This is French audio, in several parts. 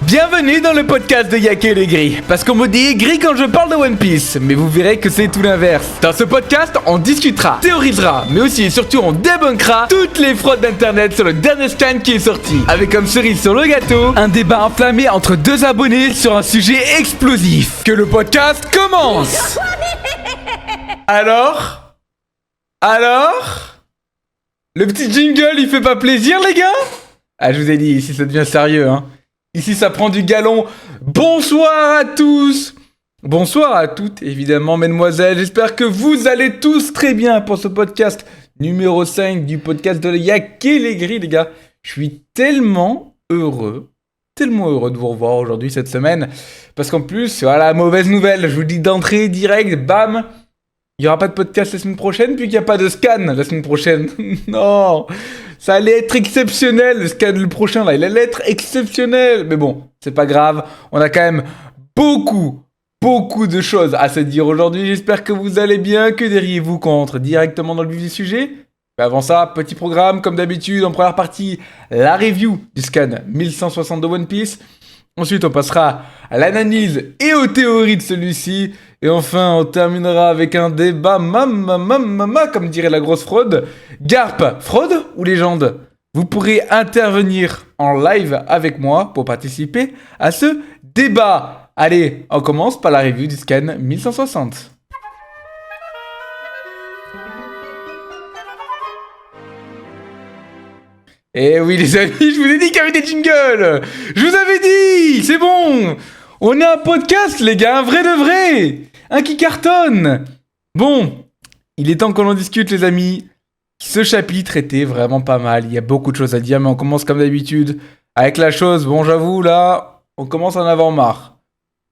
Bienvenue dans le podcast de Y'a que les gris. Parce qu'on me dit gris quand je parle de One Piece, mais vous verrez que c'est tout l'inverse. Dans ce podcast, on discutera, théorisera, mais aussi et surtout on débunkera toutes les fraudes d'internet sur le dernier scan qui est sorti. Avec comme cerise sur le gâteau, un débat enflammé entre deux abonnés sur un sujet explosif. Que le podcast commence. Alors le petit jingle, il fait pas plaisir, les gars? Ah, je vous ai dit, ici ça devient sérieux, hein. Ici ça prend du galon. Bonsoir à tous. Bonsoir à toutes, évidemment, mesdemoiselles. J'espère que vous allez tous très bien pour ce podcast numéro 5 du podcast de Y'a que les gris, les gars. Je suis tellement heureux de vous revoir aujourd'hui, cette semaine. Parce qu'en plus, voilà, mauvaise nouvelle. Je vous dis d'entrée direct, bam. Il n'y aura pas de podcast la semaine prochaine, puis qu'il n'y a pas de scan la semaine prochaine. Non, ça allait être exceptionnel, le scan le prochain, là, il allait être exceptionnel. Mais bon, c'est pas grave, on a quand même beaucoup de choses à se dire aujourd'hui. J'espère que vous allez bien, que diriez-vous qu'on entre directement dans le vif du sujet. Mais avant ça, petit programme, comme d'habitude, en première partie, la review du scan 1160 de One Piece. Ensuite, on passera à l'analyse et aux théories de celui-ci. Et enfin, on terminera avec un débat comme dirait la grosse fraude. Garp, fraude ou légende? Vous pourrez intervenir en live avec moi pour participer à ce débat. Allez, on commence par la review du scan 1160. Eh oui les amis, je vous ai dit qu'il y avait des jingles. Je vous avais dit, c'est bon. On est un podcast les gars, un vrai de vrai. Un qui cartonne. Bon, il est temps qu'on en discute les amis. Ce chapitre était vraiment pas mal, il y a beaucoup de choses à dire, mais on commence comme d'habitude avec la chose, bon j'avoue là, on commence à en avoir marre.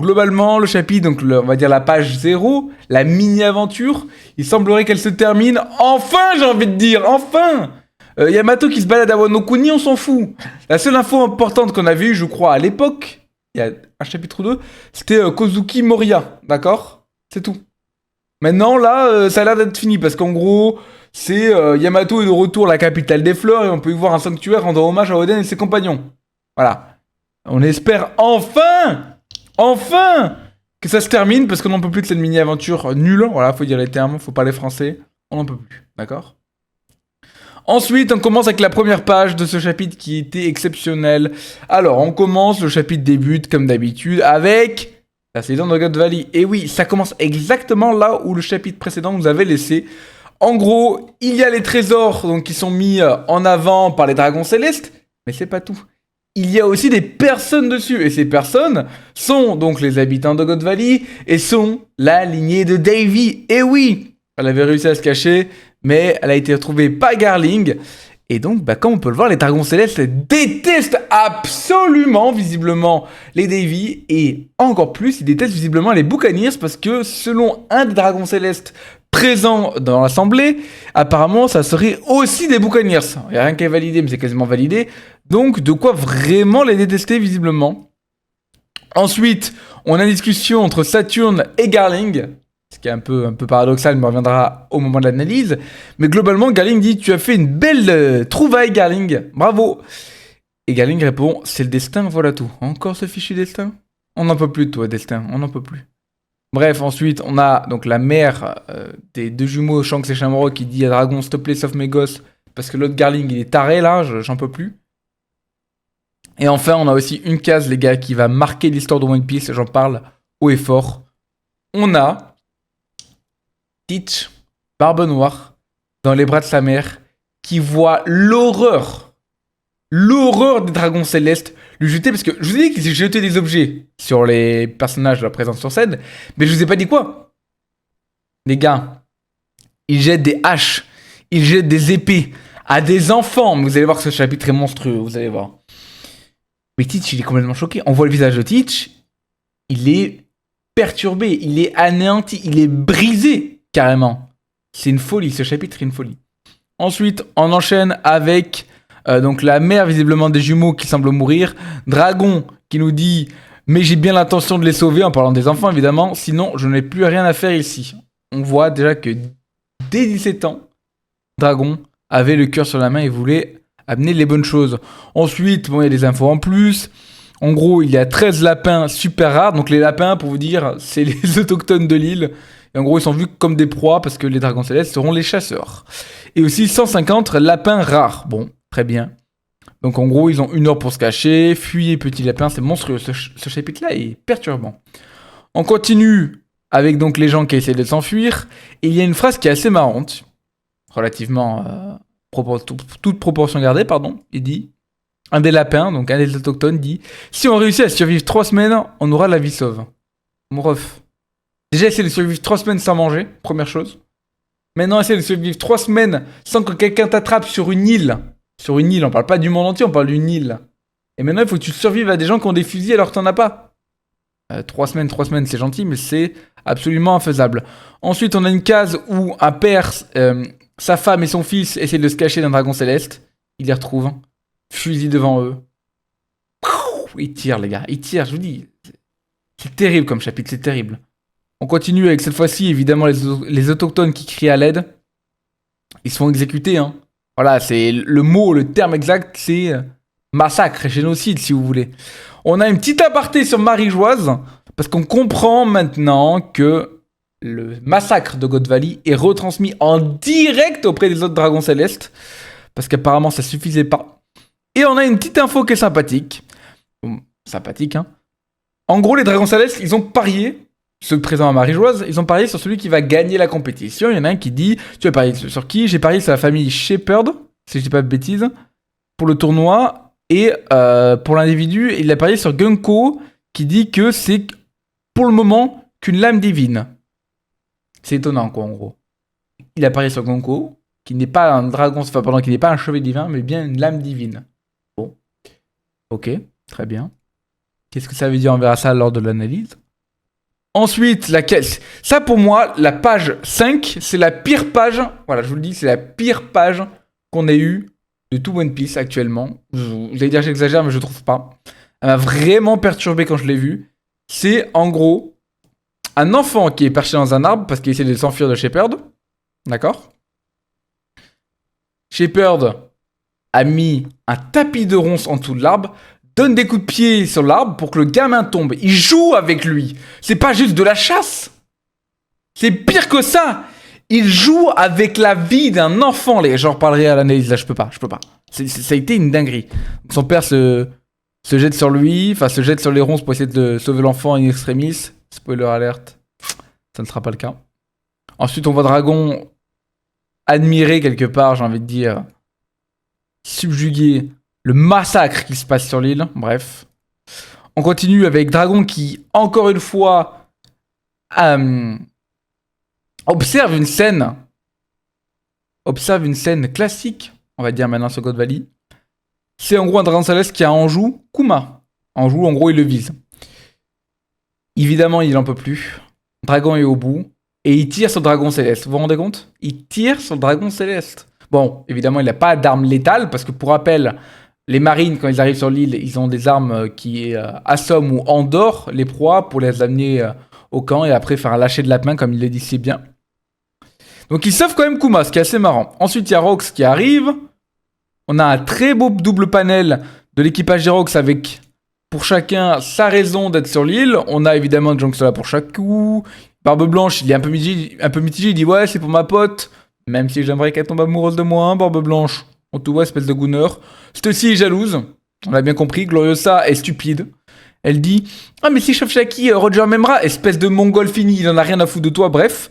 Globalement, le chapitre, donc on va dire la page 0, la mini-aventure, il semblerait qu'elle se termine, enfin j'ai envie de dire, enfin. Yamato qui se balade à Wano Kuni, on s'en fout. La seule info importante qu'on avait eue, je crois, à l'époque, il y a un chapitre 2, c'était Kozuki Moria, d'accord? C'est tout. Maintenant, là, ça a l'air d'être fini, parce qu'en gros, c'est Yamato est de retour à la capitale des fleurs, et on peut y voir un sanctuaire rendant hommage à Oden et ses compagnons. Voilà. On espère enfin, que ça se termine, parce qu'on n'en peut plus de cette mini-aventure nulle. Voilà, faut dire les termes, faut parler français. On n'en peut plus, d'accord? Ensuite, on commence avec la première page de ce chapitre qui était exceptionnel. Alors, on commence, le chapitre débute comme d'habitude avec la saison de God Valley. Et oui, ça commence exactement là où le chapitre précédent nous avait laissé. En gros, il y a les trésors donc, qui sont mis en avant par les dragons célestes, mais c'est pas tout. Il y a aussi des personnes dessus, et ces personnes sont donc les habitants de God Valley et sont la lignée de Davy. Et oui, elle avait réussi à se cacher, mais elle a été retrouvée par Garling. Et donc, comme on peut le voir, les dragons célestes détestent absolument, visiblement, les Davy. Et encore plus, ils détestent visiblement les Buccaneers parce que, selon un des dragons célestes présents dans l'assemblée, apparemment, ça serait aussi des Buccaneers. Il n'y a rien qui est validé, mais c'est quasiment validé. Donc, de quoi vraiment les détester, visiblement. Ensuite, on a une discussion entre Saturne et Garling. Ce qui est un peu paradoxal, mais on reviendra au moment de l'analyse. Mais globalement, Garling dit « Tu as fait une belle trouvaille, Garling. Bravo !» Et Garling répond « C'est le destin, voilà tout. Encore ce fichu destin ? On n'en peut plus de toi, destin. On n'en peut plus. » Bref, ensuite, on a donc la mère des deux jumeaux, Shanks et Shamrock, qui dit à Dragon « S'il te plaît, sauve mes gosses. » Parce que l'autre Garling, il est taré, là. J'en peux plus. Et enfin, on a aussi une case, les gars, qui va marquer l'histoire de One Piece. J'en parle haut et fort. On a Teach, Barbe Noire, dans les bras de sa mère, qui voit l'horreur des dragons célestes lui jeter, parce que je vous ai dit qu'ils jetaient des objets sur les personnages de la présence sur scène, mais je vous ai pas dit quoi. Les gars, ils jettent des haches, ils jettent des épées à des enfants. Vous allez voir que ce chapitre est monstrueux, vous allez voir. Mais Teach, il est complètement choqué. On voit le visage de Teach, il est perturbé, il est anéanti, il est brisé. Carrément. C'est une folie, ce chapitre est une folie. Ensuite, on enchaîne avec donc la mère visiblement des jumeaux qui semble mourir. Dragon qui nous dit « Mais j'ai bien l'intention de les sauver » en parlant des enfants évidemment. Sinon, je n'ai plus rien à faire ici. On voit déjà que dès 17 ans, Dragon avait le cœur sur la main et voulait amener les bonnes choses. Ensuite, bon, il y a des infos en plus. En gros, il y a 13 lapins super rares. Donc les lapins, pour vous dire, c'est les autochtones de l'île. Et en gros, ils sont vus comme des proies parce que les dragons célestes seront les chasseurs. Et aussi 150 lapins rares. Bon, très bien. Donc en gros, ils ont 1 heure pour se cacher. Fuyez, petits lapins, c'est monstrueux. Ce chapitre-là est perturbant. On continue avec donc les gens qui essaient de s'enfuir. Et il y a une phrase qui est assez marrante. Relativement... toute proportion gardée, pardon. Il dit... Un des lapins, donc un des autochtones, dit « Si on réussit à survivre 3 semaines, on aura la vie sauve. » Mon ref. Déjà, essayer de survivre 3 semaines sans manger, première chose. Maintenant, essayer de survivre 3 semaines sans que quelqu'un t'attrape sur une île. Sur une île, on parle pas du monde entier, on parle d'une île. Et maintenant, il faut que tu survives à des gens qui ont des fusils alors que t'en as pas. 3 semaines, c'est gentil, mais c'est absolument infaisable. Ensuite, on a une case où un père, sa femme et son fils essaient de se cacher d'un dragon céleste. Ils les retrouvent. Fusil devant eux. Ils tirent, les gars. Ils tirent, je vous dis. C'est terrible comme chapitre, c'est terrible. On continue avec cette fois-ci, évidemment, les autochtones qui crient à l'aide. Ils se font exécuter, hein. Voilà, c'est le terme exact, c'est massacre, génocide, si vous voulez. On a une petite aparté sur Marie-Joise, parce qu'on comprend maintenant que le massacre de God Valley est retransmis en direct auprès des autres dragons célestes, parce qu'apparemment ça suffisait pas. Et on a une petite info qui est sympathique. Bon, sympathique, hein. En gros, les dragons célestes, ils ont parié, ceux présents à Marie-Joise, ils ont parié sur celui qui va gagner la compétition. Il y en a un qui dit, tu as parié sur qui? J'ai parié sur la famille Shepherd, si je dis pas de bêtises, pour le tournoi. Et pour l'individu, il a parié sur Gunko, qui dit que c'est, pour le moment, qu'une lame divine. C'est étonnant, quoi, en gros. Il a parié sur Gunko, qui n'est pas un dragon, enfin, pardon, qui n'est pas un chevalier divin, mais bien une lame divine. Bon. Ok, très bien. Qu'est-ce que ça veut dire? On verra ça lors de l'analyse. Ensuite, ça pour moi, la page 5, c'est la pire page. Voilà, je vous le dis, c'est la pire page qu'on ait eue de tout One Piece actuellement. Vous allez dire que j'exagère, mais je trouve pas. Elle m'a vraiment perturbé quand je l'ai vue. C'est en gros un enfant qui est perché dans un arbre parce qu'il essaie de s'enfuir de Shepherd. D'accord? Shepherd a mis un tapis de ronces en dessous de l'arbre, donne des coups de pied sur l'arbre pour que le gamin tombe. Il joue avec lui. C'est pas juste de la chasse. C'est pire que ça. Il joue avec la vie d'un enfant. J'en reparlerai à l'analyse. Là, je peux pas. Ça a été une dinguerie. Son père se jette sur lui, enfin se jette sur les ronces pour essayer de sauver l'enfant in extremis. Spoiler alert. Ça ne sera pas le cas. Ensuite, on voit Dragon admirer quelque part, j'ai envie de dire, subjuguer le massacre qui se passe sur l'île. Bref. On continue avec Dragon qui, encore une fois, observe une scène classique, on va dire maintenant sur God Valley. C'est en gros un dragon céleste qui a en joue Kuma. En joue, en gros, il le vise. Évidemment, il en peut plus. Dragon est au bout. Et il tire sur le dragon céleste. Vous vous rendez compte? Il tire sur le dragon céleste. Bon, évidemment, il n'a pas d'arme létale, parce que pour rappel, les marines, quand ils arrivent sur l'île, ils ont des armes qui assomment ou endorment les proies pour les amener au camp et après faire un lâcher de lapin, comme il le dit si bien. Donc ils sauvent quand même Kuma, ce qui est assez marrant. Ensuite, il y a Rox qui arrive. On a un très beau double panel de l'équipage des Rox avec, pour chacun, sa raison d'être sur l'île. On a évidemment John qui sont là pour chaque coup. Barbe Blanche, il est un peu mitigé, il dit ouais, c'est pour ma pote. Même si j'aimerais qu'elle tombe amoureuse de moi, hein, Barbe Blanche. On te voit, espèce de gooner. Stussy est jalouse. On l'a bien compris. Gloriosa est stupide. Elle dit ah, mais si je chauffe Shaki, Roger m'aimera. Espèce de mongol fini, il en a rien à foutre de toi. Bref.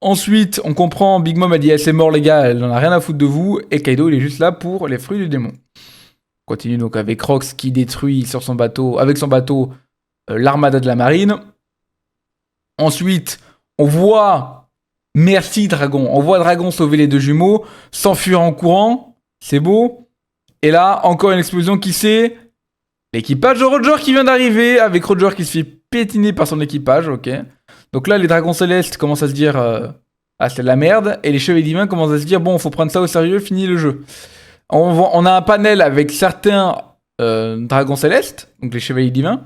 Ensuite, on comprend, Big Mom a dit c'est mort les gars, elle en a rien à foutre de vous. Et Kaido, il est juste là pour les fruits du démon. On continue donc avec Rox qui détruit sur son bateau, avec son bateau, l'armada de la marine. Ensuite, on voit merci Dragon. On voit Dragon sauver les deux jumeaux, s'enfuir en courant. C'est beau. Et là, encore une explosion qui c'est l'équipage de Roger qui vient d'arriver, avec Roger qui se fait piétiner par son équipage, ok. Donc là, les dragons célestes commencent à se dire ah, c'est de la merde. Et les chevaliers divins commencent à se dire bon, faut prendre ça au sérieux, fini le jeu. On a un panel avec certains dragons célestes, donc les chevaliers divins.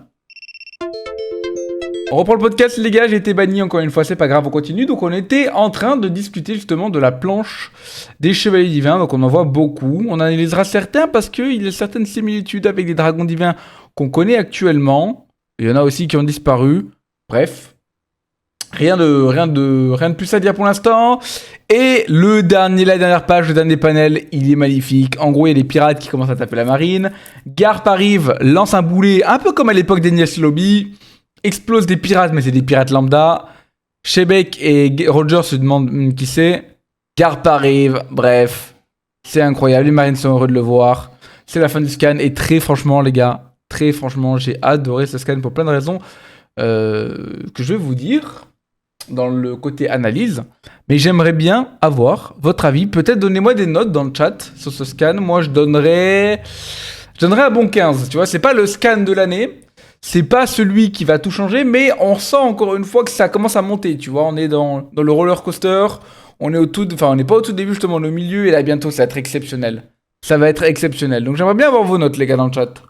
on reprend le podcast, les gars. J'ai été banni encore une fois, c'est pas grave, on continue. Donc, on était en train de discuter justement de la planche des chevaliers divins. Donc, on en voit beaucoup. On analysera certains parce qu'il y a certaines similitudes avec des dragons divins qu'on connaît actuellement. Il y en a aussi qui ont disparu. Bref, rien de plus à dire pour l'instant. Et la dernière page, le dernier panel, il est magnifique. En gros, il y a des pirates qui commencent à taper la marine. Garp arrive, lance un boulet, un peu comme à l'époque d'Enies Lobby. Explose des pirates, mais c'est des pirates lambda. Shebeck et Roger se demandent qui c'est. Garp arrive, bref. C'est incroyable, les marines sont heureux de le voir. C'est la fin du scan, et très franchement, les gars, très franchement, j'ai adoré ce scan pour plein de raisons que je vais vous dire dans le côté analyse. Mais j'aimerais bien avoir votre avis. Peut-être donnez-moi des notes dans le chat sur ce scan. Moi, je donnerais un bon 15. Tu vois, c'est pas le scan de l'année. C'est pas celui qui va tout changer, mais on sent encore une fois que ça commence à monter. Tu vois, on est dans le roller coaster. On n'est pas au tout début, justement, le milieu. Et là, bientôt, ça va être exceptionnel. Ça va être exceptionnel. Donc, j'aimerais bien avoir vos notes, les gars, dans le chat.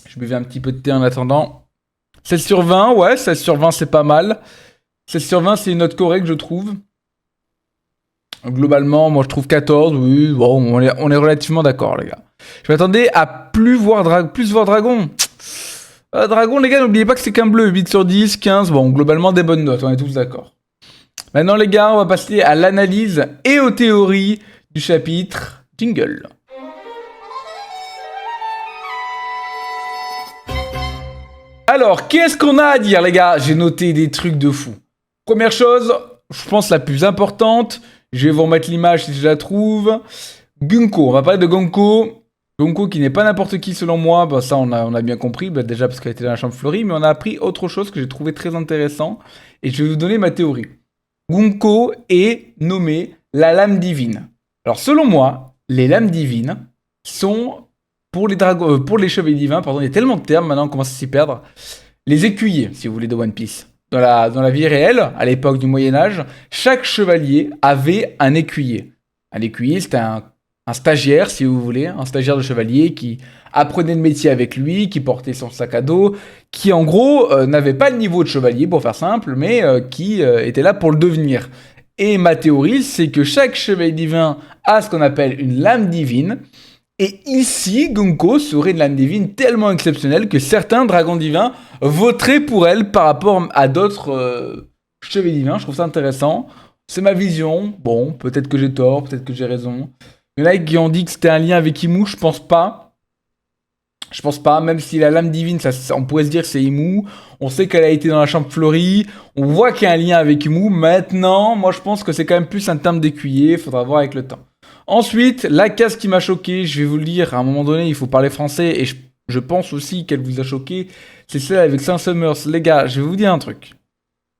Je buvais un petit peu de thé en attendant. 16 sur 20, ouais, 16 sur 20, c'est pas mal. 16 sur 20, c'est une note correcte, je trouve. Globalement, moi, je trouve 14. Oui, bon, on est relativement d'accord, les gars. Je m'attendais à plus voir Dragon. Dragon, les gars, n'oubliez pas que c'est qu'un bleu. 8 sur 10, 15. Bon, globalement, des bonnes notes, on est tous d'accord. Maintenant, les gars, on va passer à l'analyse et aux théories du chapitre. Jingle. Alors, qu'est-ce qu'on a à dire, les gars? J'ai noté des trucs de fou. Première chose, je pense la plus importante, je vais vous remettre l'image si je la trouve. Gunko, on va parler de Gonko. Gonko qui n'est pas n'importe qui selon moi, bah ça on a bien compris, bah déjà parce qu'elle était dans la chambre fleurie, mais on a appris autre chose que j'ai trouvé très intéressant, et je vais vous donner ma théorie. Gunko est nommé la lame divine. Alors selon moi, les lames divines sont... Pour les chevaliers divins, pardon, il y a tellement de termes maintenant, on commence à s'y perdre. Les écuyers, si vous voulez, de One Piece. Dans la vie réelle, à l'époque du Moyen-Âge, chaque chevalier avait un écuyer. Un écuyer, c'était un stagiaire, si vous voulez, un stagiaire de chevalier qui apprenait le métier avec lui, qui portait son sac à dos, qui en gros n'avait pas le niveau de chevalier, pour faire simple, mais qui était là pour le devenir. Et ma théorie, c'est que chaque chevalier divin a ce qu'on appelle une lame divine. Et ici, Gunko serait une lame divine tellement exceptionnelle que certains dragons divins voteraient pour elle par rapport à d'autres chevaliers divins. Je trouve ça intéressant. C'est ma vision. Bon, peut-être que j'ai tort, peut-être que j'ai raison. Il y en a qui ont dit que c'était un lien avec Imu. Je pense pas. Je pense pas, même si la lame divine, on pourrait se dire que c'est Imu. On sait qu'elle a été dans la chambre fleurie. On voit qu'il y a un lien avec Imu. Maintenant, moi je pense que c'est quand même plus un terme d'écuyer. Il faudra voir avec le temps. Ensuite, la case qui m'a choqué, je vais vous le dire, à un moment donné, il faut parler français, et je pense aussi qu'elle vous a choqué, c'est celle avec Saint-Summers. Les gars, je vais vous dire un truc.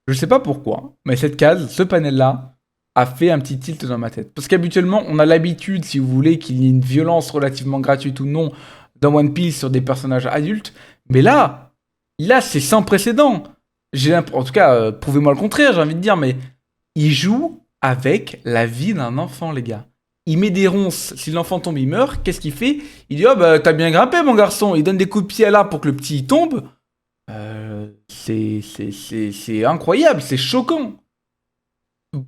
Je sais pas pourquoi, mais cette case, ce panel-là, a fait un petit tilt dans ma tête. Parce qu'habituellement, on a l'habitude, si vous voulez, qu'il y ait une violence relativement gratuite ou non dans One Piece sur des personnages adultes, mais là, c'est sans précédent. En tout cas, prouvez-moi le contraire, j'ai envie de dire, mais il joue avec la vie d'un enfant, les gars. Il met des ronces, si l'enfant tombe, il meurt. Qu'est-ce qu'il fait? Il dit, oh bah t'as bien grimpé mon garçon. Il donne des coups de pied à l'arbre pour que le petit tombe. C'est incroyable, c'est choquant.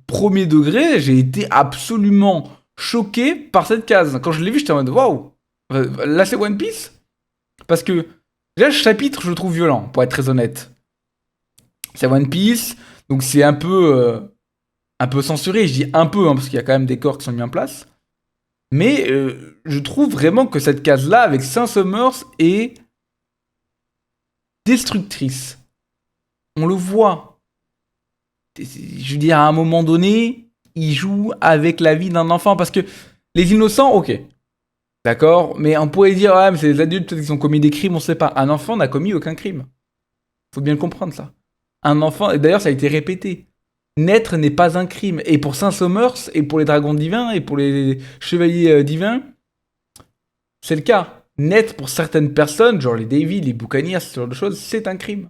Premier degré, j'ai été absolument choqué par cette case. Quand je l'ai vu, j'étais en mode, waouh. Là c'est One Piece? Parce que, là, ce chapitre, je le trouve violent, pour être très honnête. C'est One Piece, donc c'est un peu censuré. Je dis un peu, hein, parce qu'il y a quand même des corps qui sont mis en place. Mais je trouve vraiment que cette case-là, avec Saint-Summers, est destructrice. On le voit. Je veux dire, à un moment donné, il joue avec la vie d'un enfant. Parce que les innocents, ok. D'accord? Mais on pourrait dire, ouais, mais c'est les adultes, peut-être qu'ils ont commis des crimes, on sait pas. Un enfant n'a commis aucun crime. Faut bien le comprendre, ça. Un enfant, et d'ailleurs, ça a été répété. Naître n'est pas un crime. Et pour Saint-Summers, et pour les dragons divins, et pour les chevaliers divins, c'est le cas. Naître pour certaines personnes, genre les Davy, les Buccaneers, ce genre de choses, c'est un crime.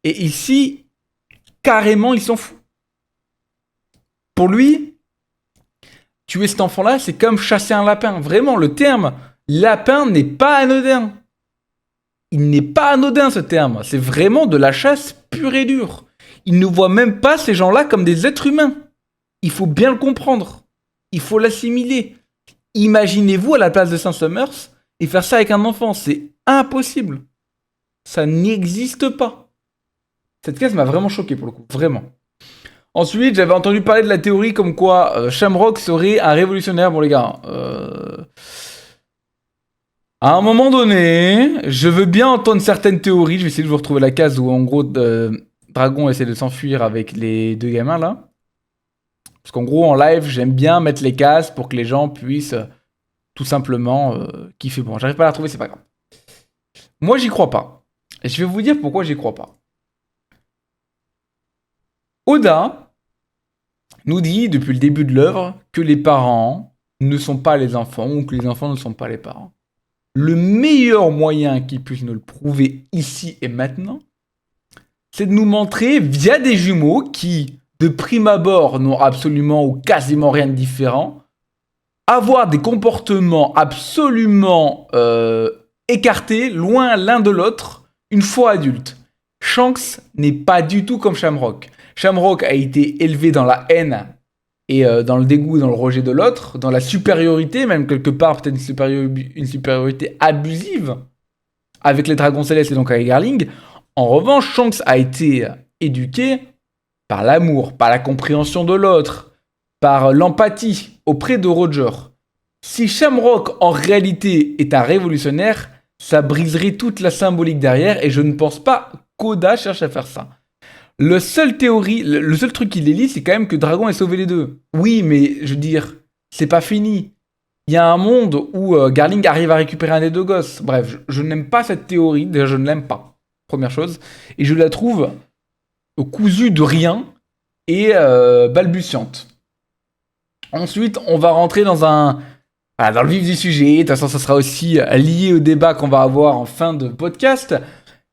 Et ici, carrément, il s'en fout. Pour lui, tuer cet enfant-là, c'est comme chasser un lapin. Vraiment, le terme lapin n'est pas anodin. il n'est pas anodin ce terme. C'est vraiment de la chasse pure et dure. Il ne voit même pas ces gens-là comme des êtres humains. Il faut bien le comprendre. Il faut l'assimiler. Imaginez-vous à la place de Saint-Summers et faire ça avec un enfant. C'est impossible. Ça n'existe pas. Cette case m'a vraiment choqué pour le coup. Vraiment. Ensuite, j'avais entendu parler de la théorie comme quoi Shamrock serait un révolutionnaire. Bon les gars, à un moment donné, je veux bien entendre certaines théories. Je vais essayer de vous retrouver la case où en gros Dragon essaie de s'enfuir avec les deux gamins là. Parce qu'en gros en live, j'aime bien mettre les cases pour que les gens puissent tout simplement kiffer. Bon, j'arrive pas à la retrouver, c'est pas grave. Moi, j'y crois pas. Et je vais vous dire pourquoi j'y crois pas. Oda nous dit depuis le début de l'œuvre que les parents ne sont pas les enfants ou que les enfants ne sont pas les parents. Le meilleur moyen qu'il puisse nous le prouver ici et maintenant, c'est de nous montrer via des jumeaux qui, de prime abord, n'ont absolument ou quasiment rien de différent, avoir des comportements absolument écartés, loin l'un de l'autre, une fois adultes. Shanks n'est pas du tout comme Shamrock. Shamrock a été élevé dans la haine et dans le dégoût, dans le rejet de l'autre, dans la supériorité, même quelque part peut-être une supériorité abusive avec les Dragons Célestes et donc avec Garling. En revanche, Shanks a été éduqué par l'amour, par la compréhension de l'autre, par l'empathie auprès de Roger. Si Shamrock en réalité est un révolutionnaire, ça briserait toute la symbolique derrière et je ne pense pas qu'Oda cherche à faire ça. Le seul truc qui les lie, c'est quand même que Dragon ait sauvé les deux. Oui, mais je veux dire, c'est pas fini. Il y a un monde où Garling arrive à récupérer un des deux gosses. Bref, je n'aime pas cette théorie. Déjà, je ne l'aime pas. Première chose. Et je la trouve cousue de rien et balbutiante. Ensuite, on va rentrer dans le vif du sujet. De toute façon, ça sera aussi lié au débat qu'on va avoir en fin de podcast.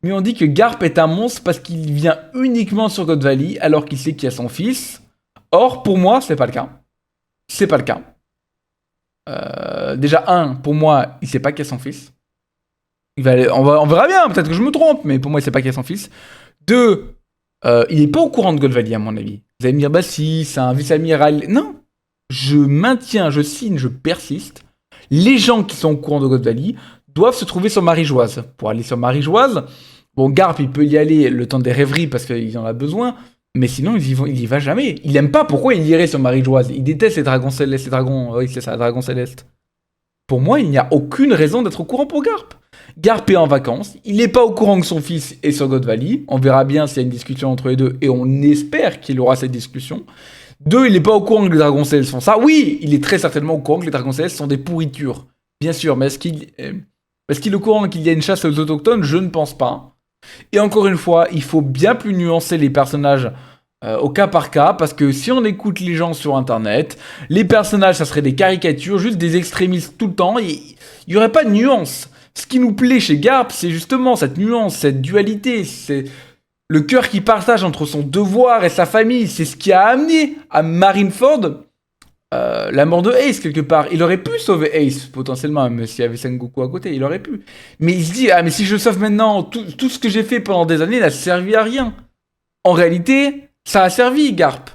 Mais on dit que Garp est un monstre parce qu'il vient uniquement sur God Valley alors qu'il sait qu'il y a son fils. Or, pour moi, c'est pas le cas. C'est pas le cas. Déjà, pour moi, il sait pas qu'il y a son fils. On verra bien, peut-être que je me trompe, mais pour moi, il sait pas qu'il y a son fils. 2, il est pas au courant de God Valley, à mon avis. Vous allez me dire, bah si, c'est un vice-amiral. Non, je maintiens, je signe, je persiste. Les gens qui sont au courant de God Valley doivent se trouver sur Marie-Joise. Pour aller sur Marie-Joise, bon, Garp, il peut y aller le temps des rêveries parce qu'il en a besoin, mais sinon, il y va jamais. Il aime pas, pourquoi il irait sur Marie-Joise? Il déteste les dragons célestes, oui, c'est ça, les dragons célestes. Pour moi, il n'y a aucune raison d'être au courant pour Garp. Garp est en vacances, il n'est pas au courant que son fils est sur God Valley. On verra bien s'il y a une discussion entre les deux, et on espère qu'il aura cette discussion. 2, il n'est pas au courant que les dragons célestes font ça. Oui, il est très certainement au courant que les dragons célestes sont des pourritures. Bien sûr, mais est-ce qu'il est au courant qu'il y a une chasse aux autochtones? Je ne pense pas. Et encore une fois, il faut bien plus nuancer les personnages au cas par cas, parce que si on écoute les gens sur internet, les personnages, ça serait des caricatures, juste des extrémistes tout le temps, il n'y aurait pas de nuance. Ce qui nous plaît chez Garp, c'est justement cette nuance, cette dualité, c'est le cœur qui partage entre son devoir et sa famille. C'est ce qui a amené à Marineford la mort de Ace, quelque part. Il aurait pu sauver Ace, potentiellement, même s'il y avait Sengoku à côté, il aurait pu. Mais il se dit, mais si je sauve maintenant, tout ce que j'ai fait pendant des années n'a servi à rien. En réalité, ça a servi, Garp.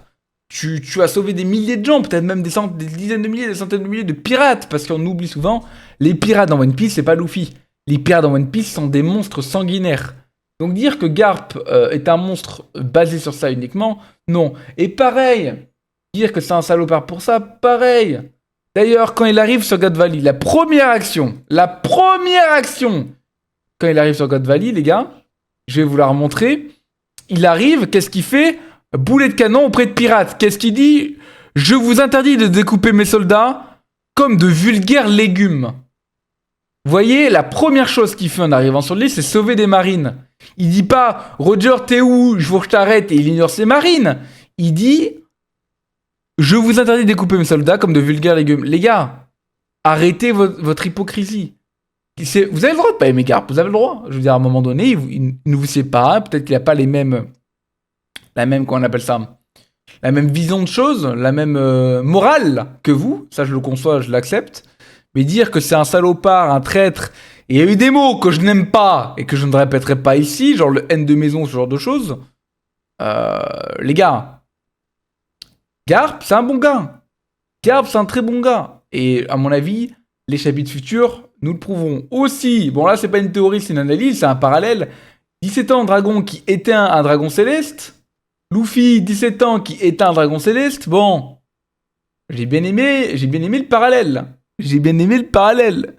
Tu as sauvé des milliers de gens, peut-être même des dizaines de milliers, des centaines de milliers de pirates, parce qu'on oublie souvent, les pirates dans One Piece, c'est pas Luffy. Les pirates dans One Piece sont des monstres sanguinaires. Donc dire que Garp est un monstre basé sur ça uniquement, non. Et pareil, dire que c'est un salopard pour ça, pareil. D'ailleurs, quand il arrive sur God Valley, la première action, quand il arrive sur God Valley, les gars, je vais vous la remontrer. Il arrive, qu'est-ce qu'il fait? Boulet de canon auprès de pirates. Qu'est-ce qu'il dit? Je vous interdis de découper mes soldats comme de vulgaires légumes. Vous voyez, la première chose qu'il fait en arrivant sur l'île, c'est sauver des marines. Il dit pas « Roger, t'es où? Je veux que je t'arrête » et il ignore ses marines. Il dit « Je vous interdis de découper mes soldats comme de vulgaires légumes. » Les gars, arrêtez votre hypocrisie. Vous avez le droit de pas aimer Garp, vous avez le droit. Je veux dire, à un moment donné, il ne vous sait pas. Peut-être qu'il n'a pas la même, comment on appelle ça, la même vision de choses, la même morale que vous. Ça, je le conçois, je l'accepte. Mais dire que c'est un salopard, un traître, Et il y a eu des mots que je n'aime pas et que je ne répéterai pas ici, genre le N de maison, ce genre de choses. Les gars, Garp, c'est un bon gars. Garp, c'est un très bon gars. Et à mon avis, les chapitres futurs nous le prouveront aussi. Bon, là, c'est pas une théorie, c'est une analyse, c'est un parallèle. 17 ans, dragon qui éteint un dragon céleste. Luffy, 17 ans, qui éteint un dragon céleste. Bon, j'ai bien aimé le parallèle. J'ai bien aimé le parallèle.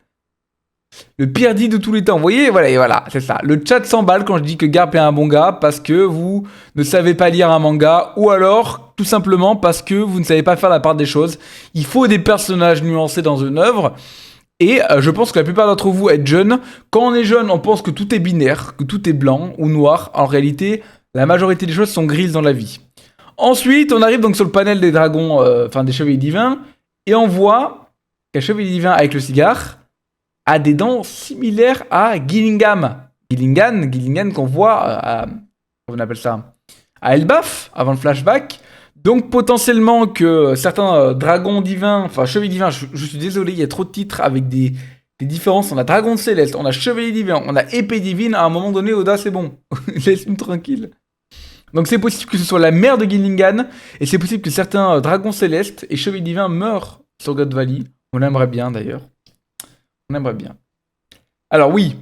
Le pire dit de tous les temps. Vous voyez, voilà, et voilà, c'est ça. Le chat s'emballe quand je dis que Garp est un bon gars parce que vous ne savez pas lire un manga ou alors tout simplement parce que vous ne savez pas faire la part des choses. Il faut des personnages nuancés dans une œuvre. Et je pense que la plupart d'entre vous êtes jeunes. Quand on est jeune, on pense que tout est binaire, que tout est blanc ou noir. En réalité, la majorité des choses sont grises dans la vie. Ensuite, on arrive donc sur le panel des dragons, des chevaliers divins, et on voit qu'un chevalier divin avec le cigare a des dents similaires à Gillingham. Gillingham qu'on voit comment on appelle ça, à Elbaf, avant le flashback. Donc potentiellement que certains dragons divins, enfin chevaliers divins, je suis désolé, il y a trop de titres avec des différences. On a dragon céleste, on a chevalier divin, on a épée divine. À un moment donné, Oda, c'est bon. Laisse-nous tranquille. Donc c'est possible que ce soit la mère de Gillingham, et c'est possible que certains dragons célestes et chevaliers divins meurent sur God Valley. On aimerait bien d'ailleurs. On aimerait bien. Alors oui,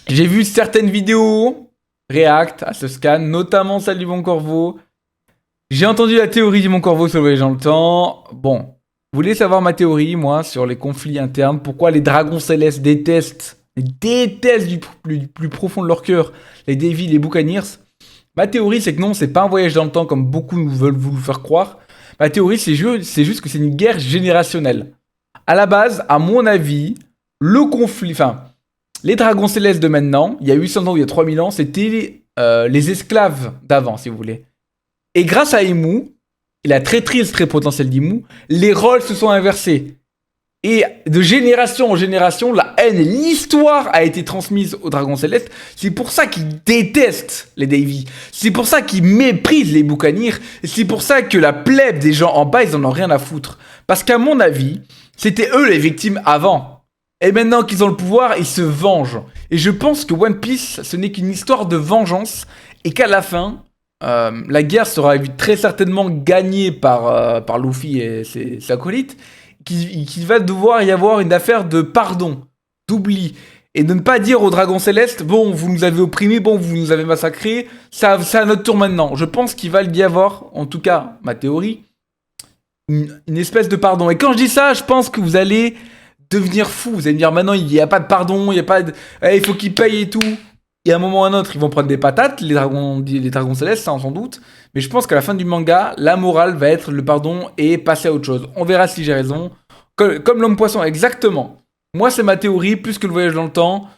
j'ai vu certaines vidéos React à ce scan, notamment celle du Bon Corvo. J'ai entendu la théorie du Mon Corvo sur le voyage dans le temps. Bon, vous voulez savoir ma théorie, moi, sur les conflits internes, pourquoi les dragons célestes détestent du plus profond de leur cœur les Devi, les Buccaneers. Ma théorie, c'est que non, c'est pas un voyage dans le temps comme beaucoup veulent vous faire croire. Ma théorie, c'est juste que c'est une guerre générationnelle. À la base, à mon avis, le conflit, les dragons célestes de maintenant, il y a 800 ans ou il y a 3000 ans, c'était les esclaves d'avant, si vous voulez. Et grâce à Imu, et la traîtrise très potentielle d'Imu, les rôles se sont inversés. Et de génération en génération, la haine et l'histoire a été transmise aux dragons célestes. C'est pour ça qu'ils détestent les Davy. C'est pour ça qu'ils méprisent les Buccaneers. Et c'est pour ça que la plèbe des gens en bas, ils en ont rien à foutre. Parce qu'à mon avis, c'était eux les victimes avant. Et maintenant qu'ils ont le pouvoir, ils se vengent. Et je pense que One Piece, ce n'est qu'une histoire de vengeance. Et qu'à la fin, la guerre sera très certainement gagnée par Luffy et ses acolytes. Qu'il va devoir y avoir une affaire de pardon, d'oubli. Et de ne pas dire aux dragons célestes, bon, vous nous avez opprimés, bon, vous nous avez massacrés, c'est à notre tour maintenant. Je pense qu'il va y avoir, en tout cas, ma théorie, une espèce de pardon. Et quand je dis ça, je pense que vous allez devenir fou. Vous allez me dire, maintenant, il n'y a pas de pardon, il n'y a pas de... il faut qu'ils payent et tout. Et à un moment ou à un autre, ils vont prendre des patates, les dragons célestes, ça, sans doute. Mais je pense qu'à la fin du manga, la morale va être le pardon et passer à autre chose. On verra si j'ai raison. Comme l'homme poisson, exactement. Moi, c'est ma théorie, plus que le voyage dans le temps.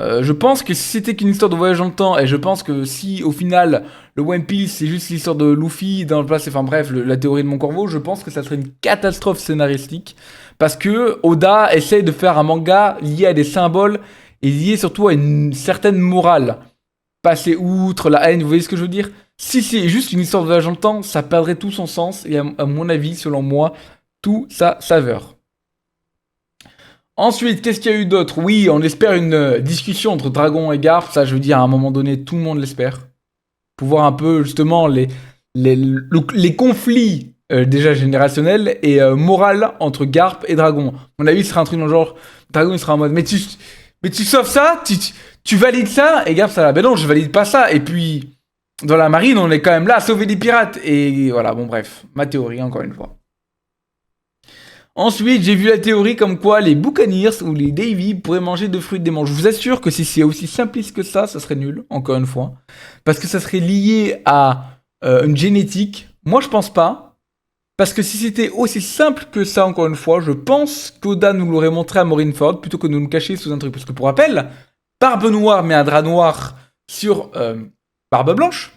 Je pense que si c'était qu'une histoire de voyage dans le temps, et je pense que si, au final, le One Piece, c'est juste l'histoire de Luffy dans le place, enfin bref, la théorie de Mon Corvo, je pense que ça serait une catastrophe scénaristique. Parce que Oda essaye de faire un manga lié à des symboles et lié surtout à une certaine morale. Passer outre la haine, vous voyez ce que je veux dire? Si c'est juste une histoire de voyage dans le temps, ça perdrait tout son sens et à mon avis, selon moi, tout sa saveur. Ensuite, qu'est-ce qu'il y a eu d'autre? Oui, on espère une discussion entre Dragon et Garp, ça je veux dire, à un moment donné, tout le monde l'espère. Pour voir un peu justement les conflits déjà générationnels et morales entre Garp et Dragon. À mon avis, ce sera un truc dans le genre, Dragon il sera en mode, mais tu sauves ça, tu valides ça, et Garp ça là, ben non, je valide pas ça. Et puis, dans la marine, on est quand même là à sauver des pirates. Et voilà, bon bref, ma théorie encore une fois. Ensuite, j'ai vu la théorie comme quoi les Buccaneers ou les Davy pourraient manger de fruits de démons. Je vous assure que si c'est aussi simpliste que ça serait nul, encore une fois. Parce que ça serait lié à une génétique. Moi, je pense pas. Parce que si c'était aussi simple que ça, encore une fois, je pense qu'Oda nous l'aurait montré à Marineford plutôt que de nous cacher sous un truc. Parce que pour rappel, Barbe Noire met un drap noir sur Barbe Blanche.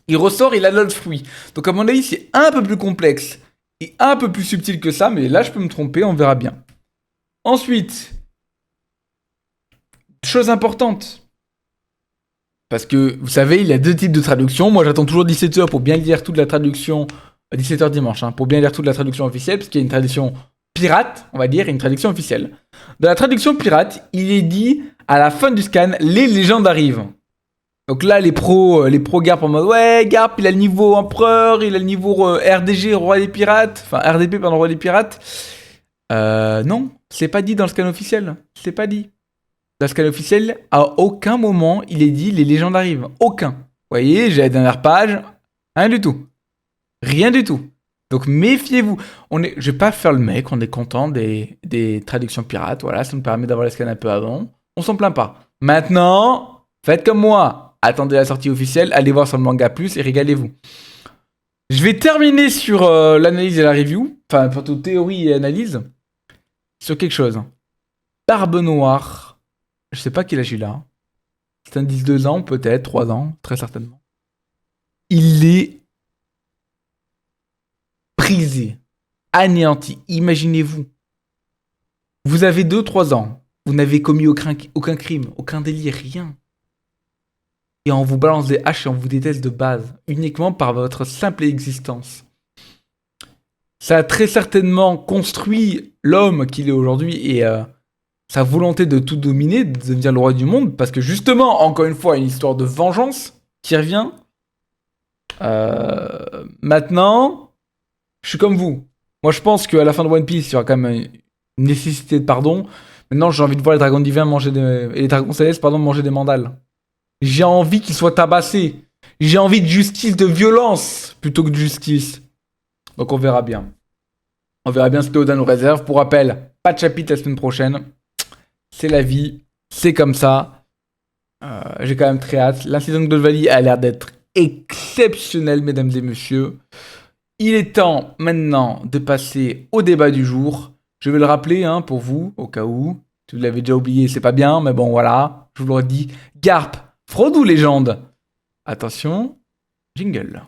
Il ressort, il a l'autre fruit. Donc à mon avis, c'est un peu plus complexe et un peu plus subtil que ça, mais là je peux me tromper, on verra bien. Ensuite, chose importante, parce que vous savez, il y a deux types de traduction. Moi j'attends toujours 17h pour bien lire toute la traduction, 17h dimanche, pour bien lire toute la traduction officielle, parce qu'il y a une traduction pirate, on va dire, et une traduction officielle. Dans la traduction pirate, il est dit à la fin du scan, les légendes arrivent. Donc là, les pros Garp en mode ouais, Garp, il a le niveau empereur, il a le niveau RDG, roi des pirates, enfin RDP, pardon, roi des pirates. Non, c'est pas dit dans le scan officiel. C'est pas dit. Dans le scan officiel, à aucun moment, il est dit les légendes arrivent. Aucun. Vous voyez, j'ai la dernière page, rien du tout. Rien du tout. Donc méfiez-vous. Je vais pas faire le mec, on est content des traductions pirates, voilà, ça nous permet d'avoir les scans un peu avant. On s'en plaint pas. Maintenant, faites comme moi. Attendez la sortie officielle, allez voir sur le Manga Plus et régalez-vous. Je vais terminer sur l'analyse et la review, enfin plutôt théorie et analyse, sur quelque chose. Barbe Noire, je sais pas quel âge il a. C'est un 10-2 ans, peut-être, 3 ans, très certainement. Il est brisé, anéanti. Imaginez-vous. Vous avez 2-3 ans, vous n'avez commis aucun crime, aucun délit, rien. Et on vous balance des haches et on vous déteste de base, uniquement par votre simple existence. Ça a très certainement construit l'homme qu'il est aujourd'hui et sa volonté de tout dominer, de devenir le roi du monde, parce que justement, encore une fois, une histoire de vengeance qui revient. Maintenant, je suis comme vous. Moi, je pense qu'à la fin de One Piece, il y aura quand même une nécessité de pardon. Maintenant, j'ai envie de voir les dragons divins et les dragons célestes, manger des mandales. J'ai envie qu'ils soient tabassés. J'ai envie de justice, de violence, plutôt que de justice. Donc on verra bien. On verra bien ce que Oda nous réserve. Pour rappel, pas de chapitre la semaine prochaine. C'est la vie. C'est comme ça. J'ai quand même très hâte. L'incident de Gold Valley a l'air d'être exceptionnel, mesdames et messieurs. Il est temps maintenant de passer au débat du jour. Je vais le rappeler pour vous, au cas où. Si vous l'avez déjà oublié, c'est pas bien, mais bon, voilà. Je vous le redis. Garp, fraude ou légende? Attention, jingle.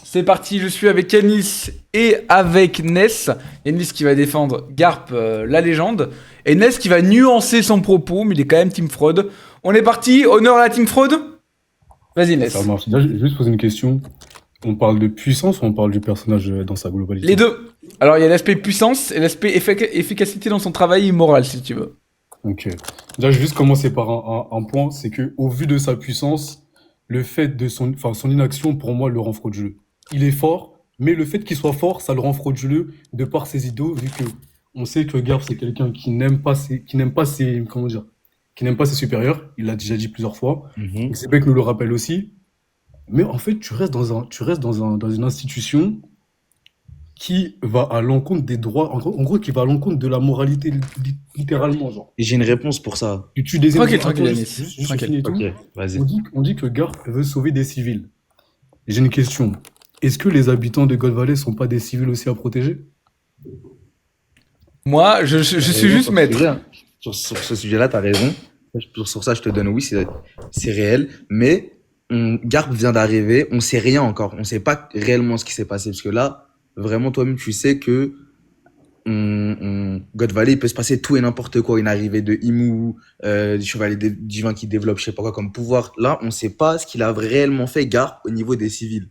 C'est parti, je suis avec Yanis et avec Ness. Yanis qui va défendre Garp, la légende. Et Ness qui va nuancer son propos, mais il est quand même Team Fraude. On est parti, honneur à la Team Fraude. Vas-y Ness. Ça marche. Déjà, je vais juste poser une question. On parle de puissance ou on parle du personnage dans sa globalité? Les deux. Alors il y a l'aspect puissance et l'aspect efficacité dans son travail moral, si tu veux. Ok. Déjà, je vais juste commencer par un point, c'est que au vu de sa puissance, le fait de son inaction, pour moi, le rend frauduleux. Il est fort, mais le fait qu'il soit fort, ça le rend frauduleux de par ses idéaux, vu que on sait que Garp, c'est quelqu'un qui n'aime pas ses supérieurs. Il l'a déjà dit plusieurs fois. Mhm. Xebec nous le rappelle aussi. Mais en fait, tu restes dans une institution qui va à l'encontre des droits, en gros, qui va à l'encontre de la moralité, littéralement, genre. Et j'ai une réponse pour ça. Tu tues des Tranquille, innocents. tranquille, Attends, Yanis. juste Tranquille. finis et tout. Ok, vas-y. On dit que Garp veut sauver des civils. J'ai une question. Est-ce que les habitants de Gold Valley sont pas des civils aussi à protéger? Moi, je suis juste Sur ce maître. sujet, sur ce sujet-là, t'as raison. Sur ça, je te donne oui, c'est réel. Mais Garp vient d'arriver, on sait rien encore. On sait pas réellement ce qui s'est passé. Parce que là, vraiment, toi-même, tu sais que God Valley, il peut se passer tout et n'importe quoi. Une arrivée de Imu, du chevalier divin qui développe je sais pas quoi comme pouvoir. Là, on sait pas ce qu'il a réellement fait, Garp, au niveau des civils.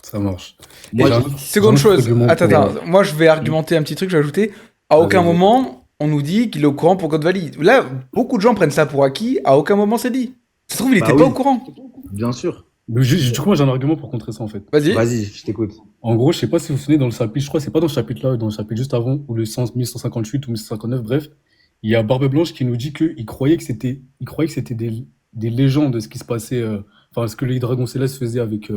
Ça marche. Moi, Et j'ai- j'ai un autre Seconde chose. argument Attends, pour- attends. Moi, je vais argumenter un petit truc, je vais ajouter. À aucun Vas-y. moment, on nous dit qu'il est au courant pour God Valley. Là, beaucoup de gens prennent ça pour acquis. À aucun moment, c'est dit. Ça se trouve, il Bah était oui. pas au courant. Bien sûr. Du coup, moi, j'ai un argument pour contrer ça, en fait. Vas-y. Vas-y, je t'écoute. En gros, je sais pas si vous vous souvenez dans le chapitre, je crois que c'est pas dans ce chapitre-là, dans le chapitre juste avant, ou le 1158 ou 1159, bref, il y a Barbe Blanche qui nous dit qu'il croyait que c'était des légendes de ce qui se passait, ce que les dragons célestes faisaient avec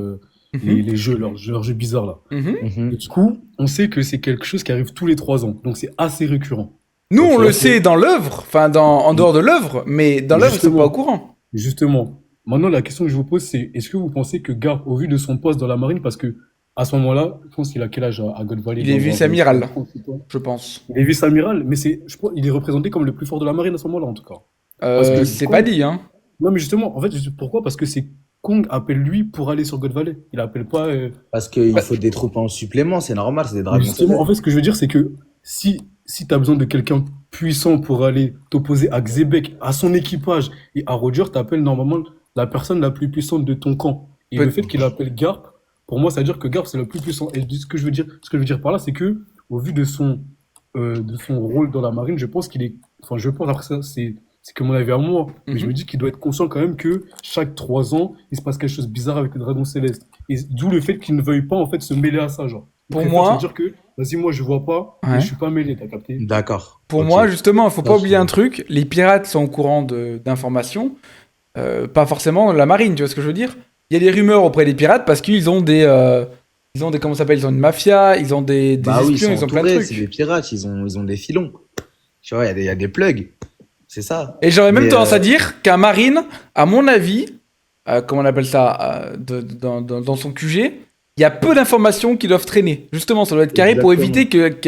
les jeux, leurs jeux bizarres là. Mhm. Mhm. Et du coup, on sait que c'est quelque chose qui arrive tous les 3 ans, donc c'est assez récurrent. Nous, Donc, on ça, le c'est- sait dans l'œuvre, en dehors de l'œuvre, mais dans l'œuvre, ils sont Justement. pas au courant. Justement, maintenant la question que je vous pose, c'est est-ce que vous pensez que Garp, au vu de son poste dans la marine, parce que à ce moment-là, je pense qu'il a quel âge à Gold Valley? Il est vice-amiral. Je pense. Il est vice-amiral, mais je crois, il est représenté comme le plus fort de la marine à ce moment-là, en tout cas. Parce que C'est quand- pas dit, hein. Non, mais justement, en fait, pourquoi? Parce que c'est Kong appelle lui pour aller sur God Valley. Il appelle pas. Parce qu'il Bah- faut des troupes en supplément, c'est normal, c'est des dragons Justement, en fait, ce que je veux dire, c'est que si tu as besoin de quelqu'un puissant pour aller t'opposer à Xebec, à son équipage et à Roger, t'appelles normalement la personne la plus puissante de ton camp. Et Peut- le fait qu'il appelle Garp, pour moi, ça veut dire que Garp, c'est le plus puissant. Et ce que je veux dire par là, c'est que, au vu de son rôle dans la marine, je pense qu'il est. Enfin, je pense, après ça, c'est que mon avis à moi. Mais je me Mhm. dis qu'il doit être conscient quand même que chaque 3 ans, il se passe quelque chose de bizarre avec les dragons célestes. Et d'où le fait qu'il ne veuille pas, en fait, se mêler à ça, genre. Il Pour préfère se moi, dire que, vas-y, moi, je vois pas, et ouais. je suis pas mêlé, t'as capté? D'accord. Pour Ok. moi, justement, il faut Ça, pas oublier un je- truc. Les pirates sont au courant d'informations, pas forcément la marine, tu vois ce que je veux dire? Il y a des rumeurs auprès des pirates parce qu'ils ont des, comment ça s'appelle? Ils ont une mafia, ils ont des Bah oui, ils espions, sont ils ont plein de entourés, c'est des trucs. pirates, ils ont des filons. Tu vois, il y a des plugs. C'est ça. Et j'aurais même Mais tendance à dire qu'un marine, à mon avis, comment on appelle ça, dans son QG, il y a peu d'informations qui doivent traîner. Justement, ça doit être carré pour exactement. éviter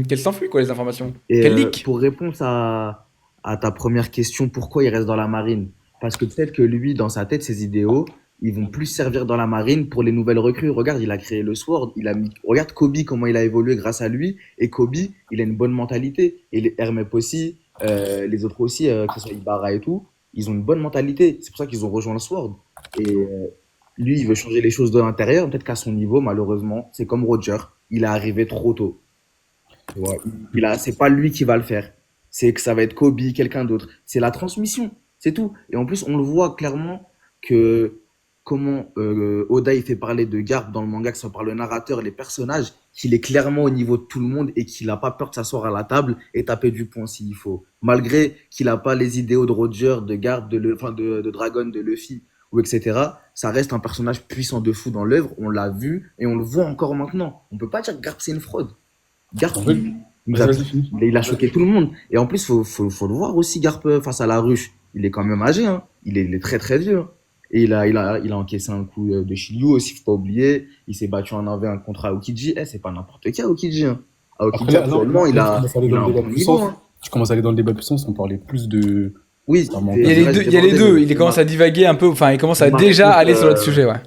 qu'elles s'enfuient, quoi, les informations. Et Qu'elles leak. pour répondre à ta première question, pourquoi il reste dans la marine? Parce que peut-être que lui, dans sa tête, ses idéaux, ils vont plus servir dans la marine pour les nouvelles recrues. Regarde, il a créé le Sword, regarde Kobe, comment il a évolué grâce à lui. Et Kobe, il a une bonne mentalité. Et les Hermep aussi, les autres aussi, que ce soit Ibarra et tout, ils ont une bonne mentalité. C'est pour ça qu'ils ont rejoint le Sword. Et lui, il veut changer les choses de l'intérieur. Peut-être qu'à son niveau, malheureusement, c'est comme Roger, il est arrivé trop tôt. Tu vois, c'est pas lui qui va le faire. C'est que ça va être Kobe, quelqu'un d'autre. C'est la transmission, c'est tout. Et en plus, on le voit clairement que comment Oda il fait parler de Garp dans le manga, que ce soit par le narrateur, les personnages, qu'il est clairement au niveau de tout le monde et qu'il n'a pas peur de s'asseoir à la table et taper du poing s'il faut. Malgré qu'il n'a pas les idéaux de Roger, de Garp, enfin de Dragon, de Luffy, ou etc., ça reste un personnage puissant de fou dans l'œuvre. On l'a vu et on le voit encore maintenant. On peut pas dire que Garp c'est une fraude. Garp, En fait, vas-y, vas-y, finis. il a choqué tout le monde. Et en plus, faut le voir aussi, Garp, face à la ruche. Il est quand même âgé, hein. Il est très très vieux, hein. Et il a encaissé un coup de Shiryu aussi, faut pas oublier. Il s'est battu en 1v1 contre Aokiji. C'est pas n'importe qui, Aokiji, hein. Après, Aokiji, actuellement, là, tu commences à aller il dans a le un débat bon niveau, puissance. hein. Tu commences à aller dans le débat puissance, on parlait plus de. Oui, Ça m'en Il y a passe. les là, deux, je il y a les débordais, deux. mais Il commence à divaguer un peu, enfin, il commence à déjà Marcus, aller sur l'autre sujet, ouais.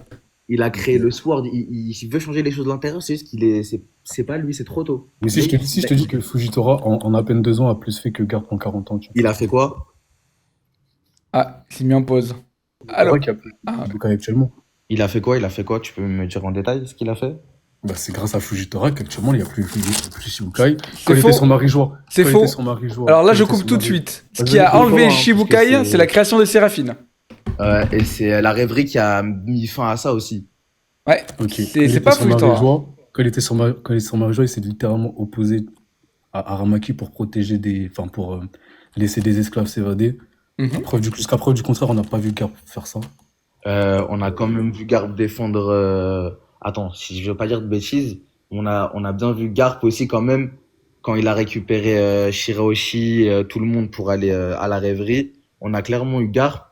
il a créé le Sword. Il veut changer les choses de l'intérieur. C'est juste c'est pas lui, c'est trop tôt. Mais si je te dis que Fujitora, en à peine 2 ans, a plus fait que Garp en 40 ans, tu vois. Il a fait quoi? Ah, il s'est mis en pause. Fujitora Alors, qui a plus ah, de Shibukai actuellement. Il a fait quoi? Il a fait quoi? Tu peux me dire en détail ce qu'il a fait? Bah, c'est grâce à Fujitora qu'actuellement, il n'y a plus Shibukai. c'est Quand il faux. était son mari-joie. C'est Quand il faux. était son mari-joie. Alors là, Quand il je était coupe son tout de mari- suite. Ce Vas-y, qui a vas-y, enlevé hein, parce que Shibukai, c'est la création des Séraphines. Et c'est la rêverie qui a mis fin à ça aussi. Ouais, Ok. c'est pas Fujitora. Quand il était son mari-joie, il s'est littéralement opposé à Aramaki pour protéger enfin, pour laisser des esclaves s'évader. Mhm. Jusqu'à preuve du contraire, on n'a pas vu Garp faire ça. On a quand même vu Garp défendre. Attends, si je veux pas dire de bêtises, on a bien vu Garp aussi quand même quand il a récupéré Shirahoshi, tout le monde pour aller à la rêverie. On a clairement eu Garp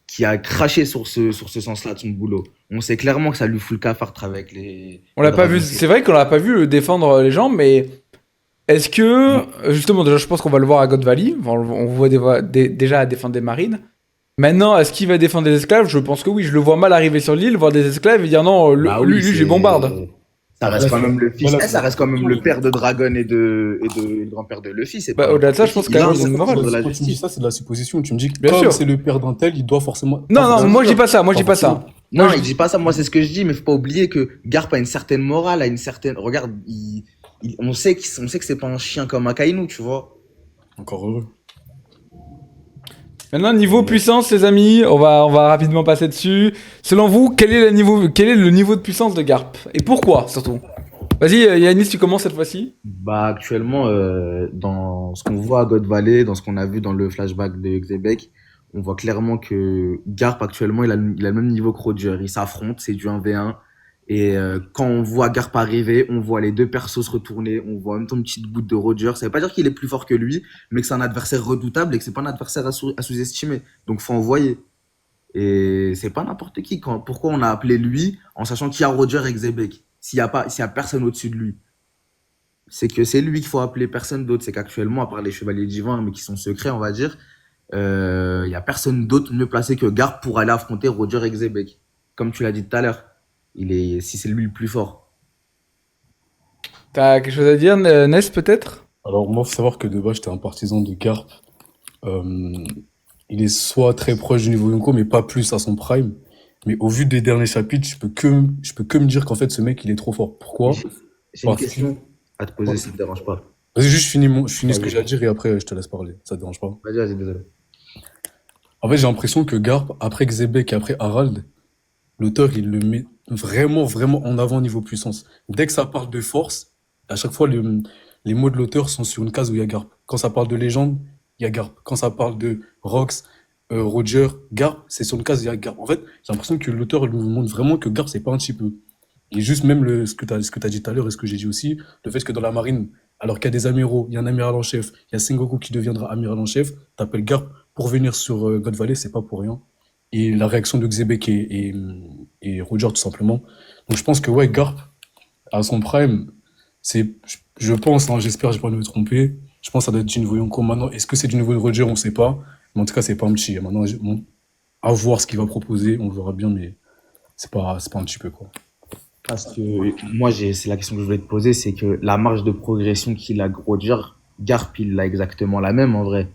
qui a craché sur ce sens-là de son boulot. On sait clairement que ça lui fout le cafard de travailler avec les. On l'a les pas vu. Dragon C'est vrai qu'on l'a pas vu défendre les gens, mais est-ce que justement déjà, je pense qu'on va le voir à God Valley. Enfin, on voit déjà à défendre des marines. Maintenant, est-ce qu'il va défendre des esclaves? Je pense que oui. Je le vois mal arriver sur l'île, voir des esclaves et dire non, Bah lui, oui, j'ai bombarde. Ça reste Là, quand même le fils. voilà, Ça reste quand même le père de Dragon et le grand-père de Luffy. C'est Bah, pas au-delà de ça, je pense il quand a même un qu'il y a une certain morale. sens de la Quand tu me dis justice. ça, c'est de la supposition. Tu me dis que Bien comme sûr. c'est le père d'un tel, il doit forcément. Non, non, bien moi je sûr. dis pas ça. Moi je dis pas ça. forcément. Non, Moi, je il dit pas ça. Moi, c'est ce que je dis, mais faut pas oublier que Garp a une certaine morale, a une certaine. Regarde, on sait que c'est pas un chien comme Akainu, tu vois. Encore heureux. Maintenant, niveau puissance, les amis, on va rapidement passer dessus. Selon vous, quel est le niveau de puissance de Garp? Et pourquoi, surtout? Vas-y, Yanis, tu commences cette fois-ci. Bah, actuellement, dans ce qu'on voit à God Valley, dans ce qu'on a vu dans le flashback de Xebec, on voit clairement que Garp, actuellement, il a le même niveau que Roger. Ils s'affrontent, c'est du 1v1. Et quand on voit Garp arriver, on voit les deux persos se retourner, on voit en même temps une petite goutte de Roger. Ça veut pas dire qu'il est plus fort que lui, mais que c'est un adversaire redoutable et que c'est pas un adversaire à sous-estimer. Donc faut envoyer. Et c'est pas n'importe qui. Pourquoi on a appelé lui en sachant qu'il y a Roger et Xebec? S'il y a personne au-dessus de lui, c'est que c'est lui qu'il faut appeler, personne d'autre. C'est qu'actuellement, à part les chevaliers divins, mais qui sont secrets, on va dire, il y a personne d'autre mieux placé que Garp pour aller affronter Roger et Xebec. Comme tu l'as dit tout à l'heure. Si c'est lui le plus fort. T'as quelque chose à dire, Ness, peut-être? Alors, moi, faut savoir que de base, j'étais un partisan de Garp. Il est soit très proche du niveau Yonko, mais pas plus à son prime. Mais au vu des derniers chapitres, je peux que me dire qu'en fait, ce mec, il est trop fort. Pourquoi? J'ai j'ai une Parce que, question à te poser, si ça te dérange pas. vas-y, juste je finis ce que Vas-y, j'ai à dire et après, je te laisse parler. Ça te dérange pas? vas-y, désolé. En fait, j'ai l'impression que Garp, après Xebec et après Harald, l'auteur, il le met vraiment, vraiment en avant niveau puissance. Dès que ça parle de force, à chaque fois, les mots de l'auteur sont sur une case où il y a Garp. Quand ça parle de légende, il y a Garp. Quand ça parle de Rox, Roger, Garp, c'est sur une case où il y a Garp. En fait, j'ai l'impression que l'auteur nous montre vraiment que Garp, c'est pas un petit peu. Et juste même ce que t'as dit tout à l'heure et ce que j'ai dit aussi, le fait que dans la marine, alors qu'il y a des amiraux, il y a un amiral en chef, il y a Sengoku qui deviendra amiral en chef, t'appelles Garp pour venir sur God Valley, c'est pas pour rien. Et la réaction de Xebec et Roger, tout simplement. Donc je pense que ouais, Garp, à son prime, je pense, hein, j'espère, je vais pas me tromper, je pense que ça doit être du niveau Yonko. Maintenant, est-ce que c'est du niveau de Roger, on sait pas. Mais en tout cas, c'est pas un petit. Maintenant, à voir ce qu'il va proposer, on verra bien, mais c'est pas un petit peu, quoi. Parce que moi, c'est la question que je voulais te poser, c'est que la marge de progression qu'il a Roger, Garp, il a exactement la même en vrai.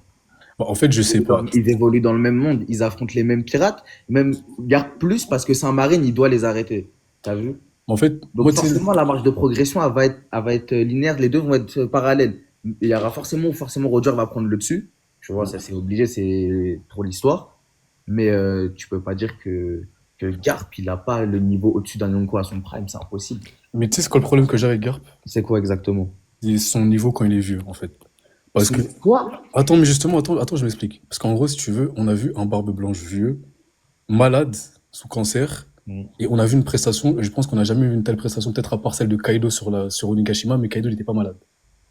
Bah, en fait, je sais pas. Ils évoluent dans le même monde, ils affrontent les mêmes pirates, même Garp plus parce que Saint-Marine, il doit les arrêter. T'as vu? En fait, Donc moi, tu sais, forcément, la marge de progression, elle va être linéaire, les deux vont être parallèles. Il y aura forcément Roger va prendre le dessus. Tu vois, ça c'est obligé, c'est pour l'histoire. Mais tu peux pas dire que Garp, il a pas le niveau au-dessus d'un Yonko à son prime, c'est impossible. mais tu sais, c'est quoi le problème que j'ai avec Garp? C'est quoi exactement? C'est son niveau quand il est vieux, en fait. Parce que, Quoi? attends, mais justement, attends, je m'explique. Parce qu'en gros, si tu veux, on a vu un Barbe Blanche vieux, malade, sous cancer, Mm. et on a vu une prestation, et je pense qu'on n'a jamais vu une telle prestation, peut-être à part celle de Kaido sur Onigashima, mais Kaido, il était pas malade.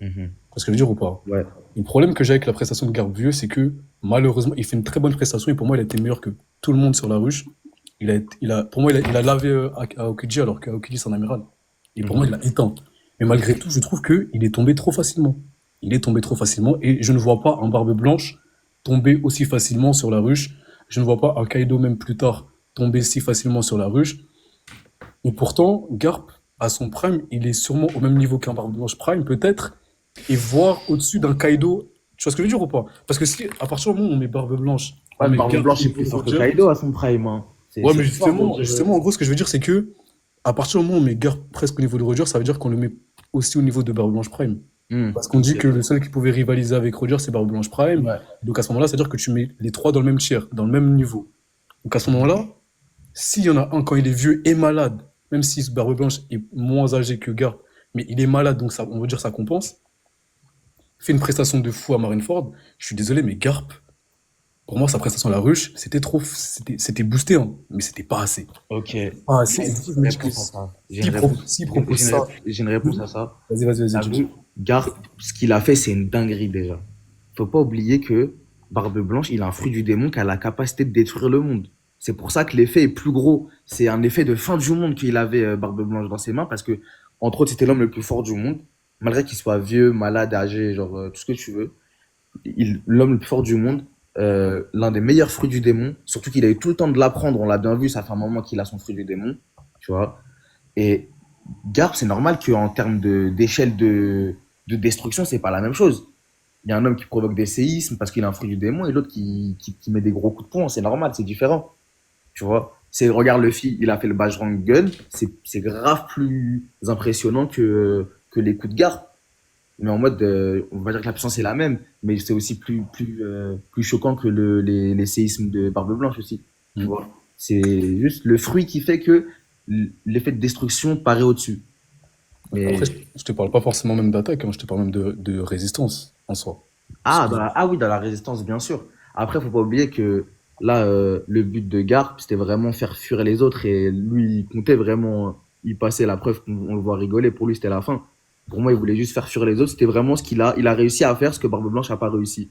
Mhm. Tu vois ce que je veux dire ou pas? Ouais. Le problème que j'ai avec la prestation de Garbe vieux, c'est que, malheureusement, il fait une très bonne prestation, et pour moi, il a été meilleur que tout le monde sur la ruche. Pour moi, il a lavé à Okuji, alors qu'Aokiji, c'est un amiral. Et pour moi, il l'a éteint. Mais malgré tout, je trouve qu'il est tombé trop facilement. Il est tombé trop facilement, et je ne vois pas un Barbe Blanche tomber aussi facilement sur la ruche. Je ne vois pas un Kaido, même plus tard, tomber si facilement sur la ruche. Et pourtant, Garp, à son prime, il est sûrement au même niveau qu'un Barbe Blanche prime, peut-être, et voire au-dessus d'un Kaido. Tu vois ce que je veux dire ou pas? Parce que si, à partir du moment où on met Barbe Blanche, on Ouais, met Barbe Garp, Blanche est on plus met fort que Roger. Kaido à son prime, hein. Ouais, mais C'est fort, justement, en gros, ce que je veux dire, c'est que, à partir du moment où on met Garp presque au niveau de Roger, ça veut dire qu'on le met aussi au niveau de Barbe Blanche prime. Hmm. Parce qu'on dit que le seul qui pouvait rivaliser avec Roger, c'est Barbe Blanche prime. Ouais. Donc à ce moment-là, c'est-à-dire que tu mets les trois dans le même tiers, dans le même niveau. Donc à ce moment-là, s'il y en a un quand il est vieux et malade, même si ce Barbe Blanche est moins âgé que Garp, mais il est malade, donc ça, on va dire ça compense, fait une prestation de fou à Marineford, je suis désolé, mais Garp, pour moi, sa prestation à la ruche, c'était boosté, hein, mais c'était pas assez. Ok. Pas assez. J'ai Et du coup, je une me dis que réponse à ça. J'ai s'il une réponse. s'il propose ça, J'ai une réponse à ça. vas-y, T'as dis. vu, Garp, ce qu'il a fait, c'est une dinguerie déjà. Faut pas oublier que Barbe Blanche, il a un fruit du démon qui a la capacité de détruire le monde. C'est pour ça que l'effet est plus gros. C'est un effet de fin du monde qu'il avait, Barbe Blanche, dans ses mains, parce que, entre autres, c'était l'homme le plus fort du monde. Malgré qu'il soit vieux, malade, âgé, genre, tout ce que tu veux. L'homme le plus fort du monde, l'un des meilleurs fruits du démon, surtout qu'il a eu tout le temps de l'apprendre, on l'a bien vu, ça fait un moment qu'il a son fruit du démon, tu vois. Et Garp, c'est normal qu'en termes d'échelle de destruction, c'est pas la même chose. Il y a un homme qui provoque des séismes parce qu'il a un fruit du démon et l'autre qui met des gros coups de poing, c'est normal, c'est différent, tu vois. Regarde le fil, il a fait le Bajrang Gun, c'est grave plus impressionnant que les coups de Garp. Mais en mode, on va dire que la puissance est la même, mais c'est aussi plus choquant que les séismes de Barbe Blanche aussi. Tu vois. C'est juste le fruit qui fait que l'effet de destruction paraît au-dessus. Mais... Après, je te parle pas forcément même d'attaque, hein, je te parle même de résistance en soi. Oui, dans la résistance, bien sûr. Après, faut pas oublier que là, le but de Garp, c'était vraiment faire fuir les autres et lui, il comptait vraiment, il passait la preuve qu'on le voit rigoler. Pour lui, c'était la fin. Pour moi, il voulait juste faire fuir les autres. C'était vraiment il a réussi à faire ce que Barbe Blanche n'a pas réussi.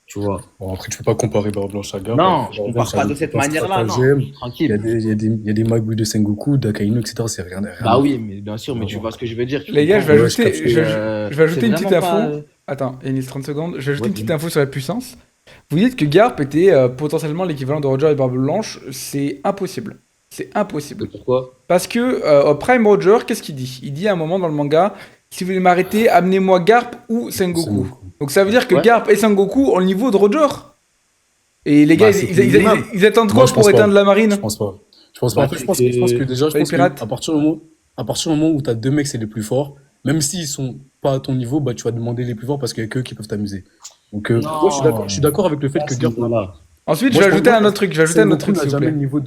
Tu vois. Bon, après, tu peux pas comparer Barbe Blanche à Garp. Non, je compare pas de cette manière-là, non. Il y a Tranquille. il y a des magouilles de Sengoku, d'Akainu, etc. C'est rien. Bah oui, mais bien sûr, mais tu vois ce que je veux dire. Les gars, je vais Ouais, ajouter, je capte. je vais ajouter C'est une petite vraiment info. pas, Attends, Yanis, 30 secondes. Je vais ajouter Ouais, une petite info sur la puissance. Vous dites que Garp était potentiellement l'équivalent de Roger et Barbe Blanche. C'est impossible. C'est impossible. Pourquoi? Parce que au Prime Roger, qu'est-ce qu'il dit? Il dit à un moment dans le manga, si vous voulez m'arrêter, amenez-moi Garp ou Sengoku. Donc ça veut dire que Ouais. Garp et Sengoku ont le niveau de Roger. Et les gars, Bah, c'est minimum. ils attendent Moi, quoi je pour pense pas. éteindre la marine? Je pense pas. Je pense pas. En fait, je pense que déjà, je Pas les pense que pirates. à partir du moment où t'as deux mecs, c'est les plus forts, même s'ils sont pas à ton niveau, bah, tu vas demander les plus forts parce qu'il y a qu'eux qui peuvent t'amuser. Donc, moi, je suis d'accord avec le fait Pas à que ce Garp. niveau-là. Ensuite, je Moi, vais je pense ajouter moi, un autre truc. Je vais ajouter un autre Sengoku truc, n'a s'il vous jamais plaît. le niveau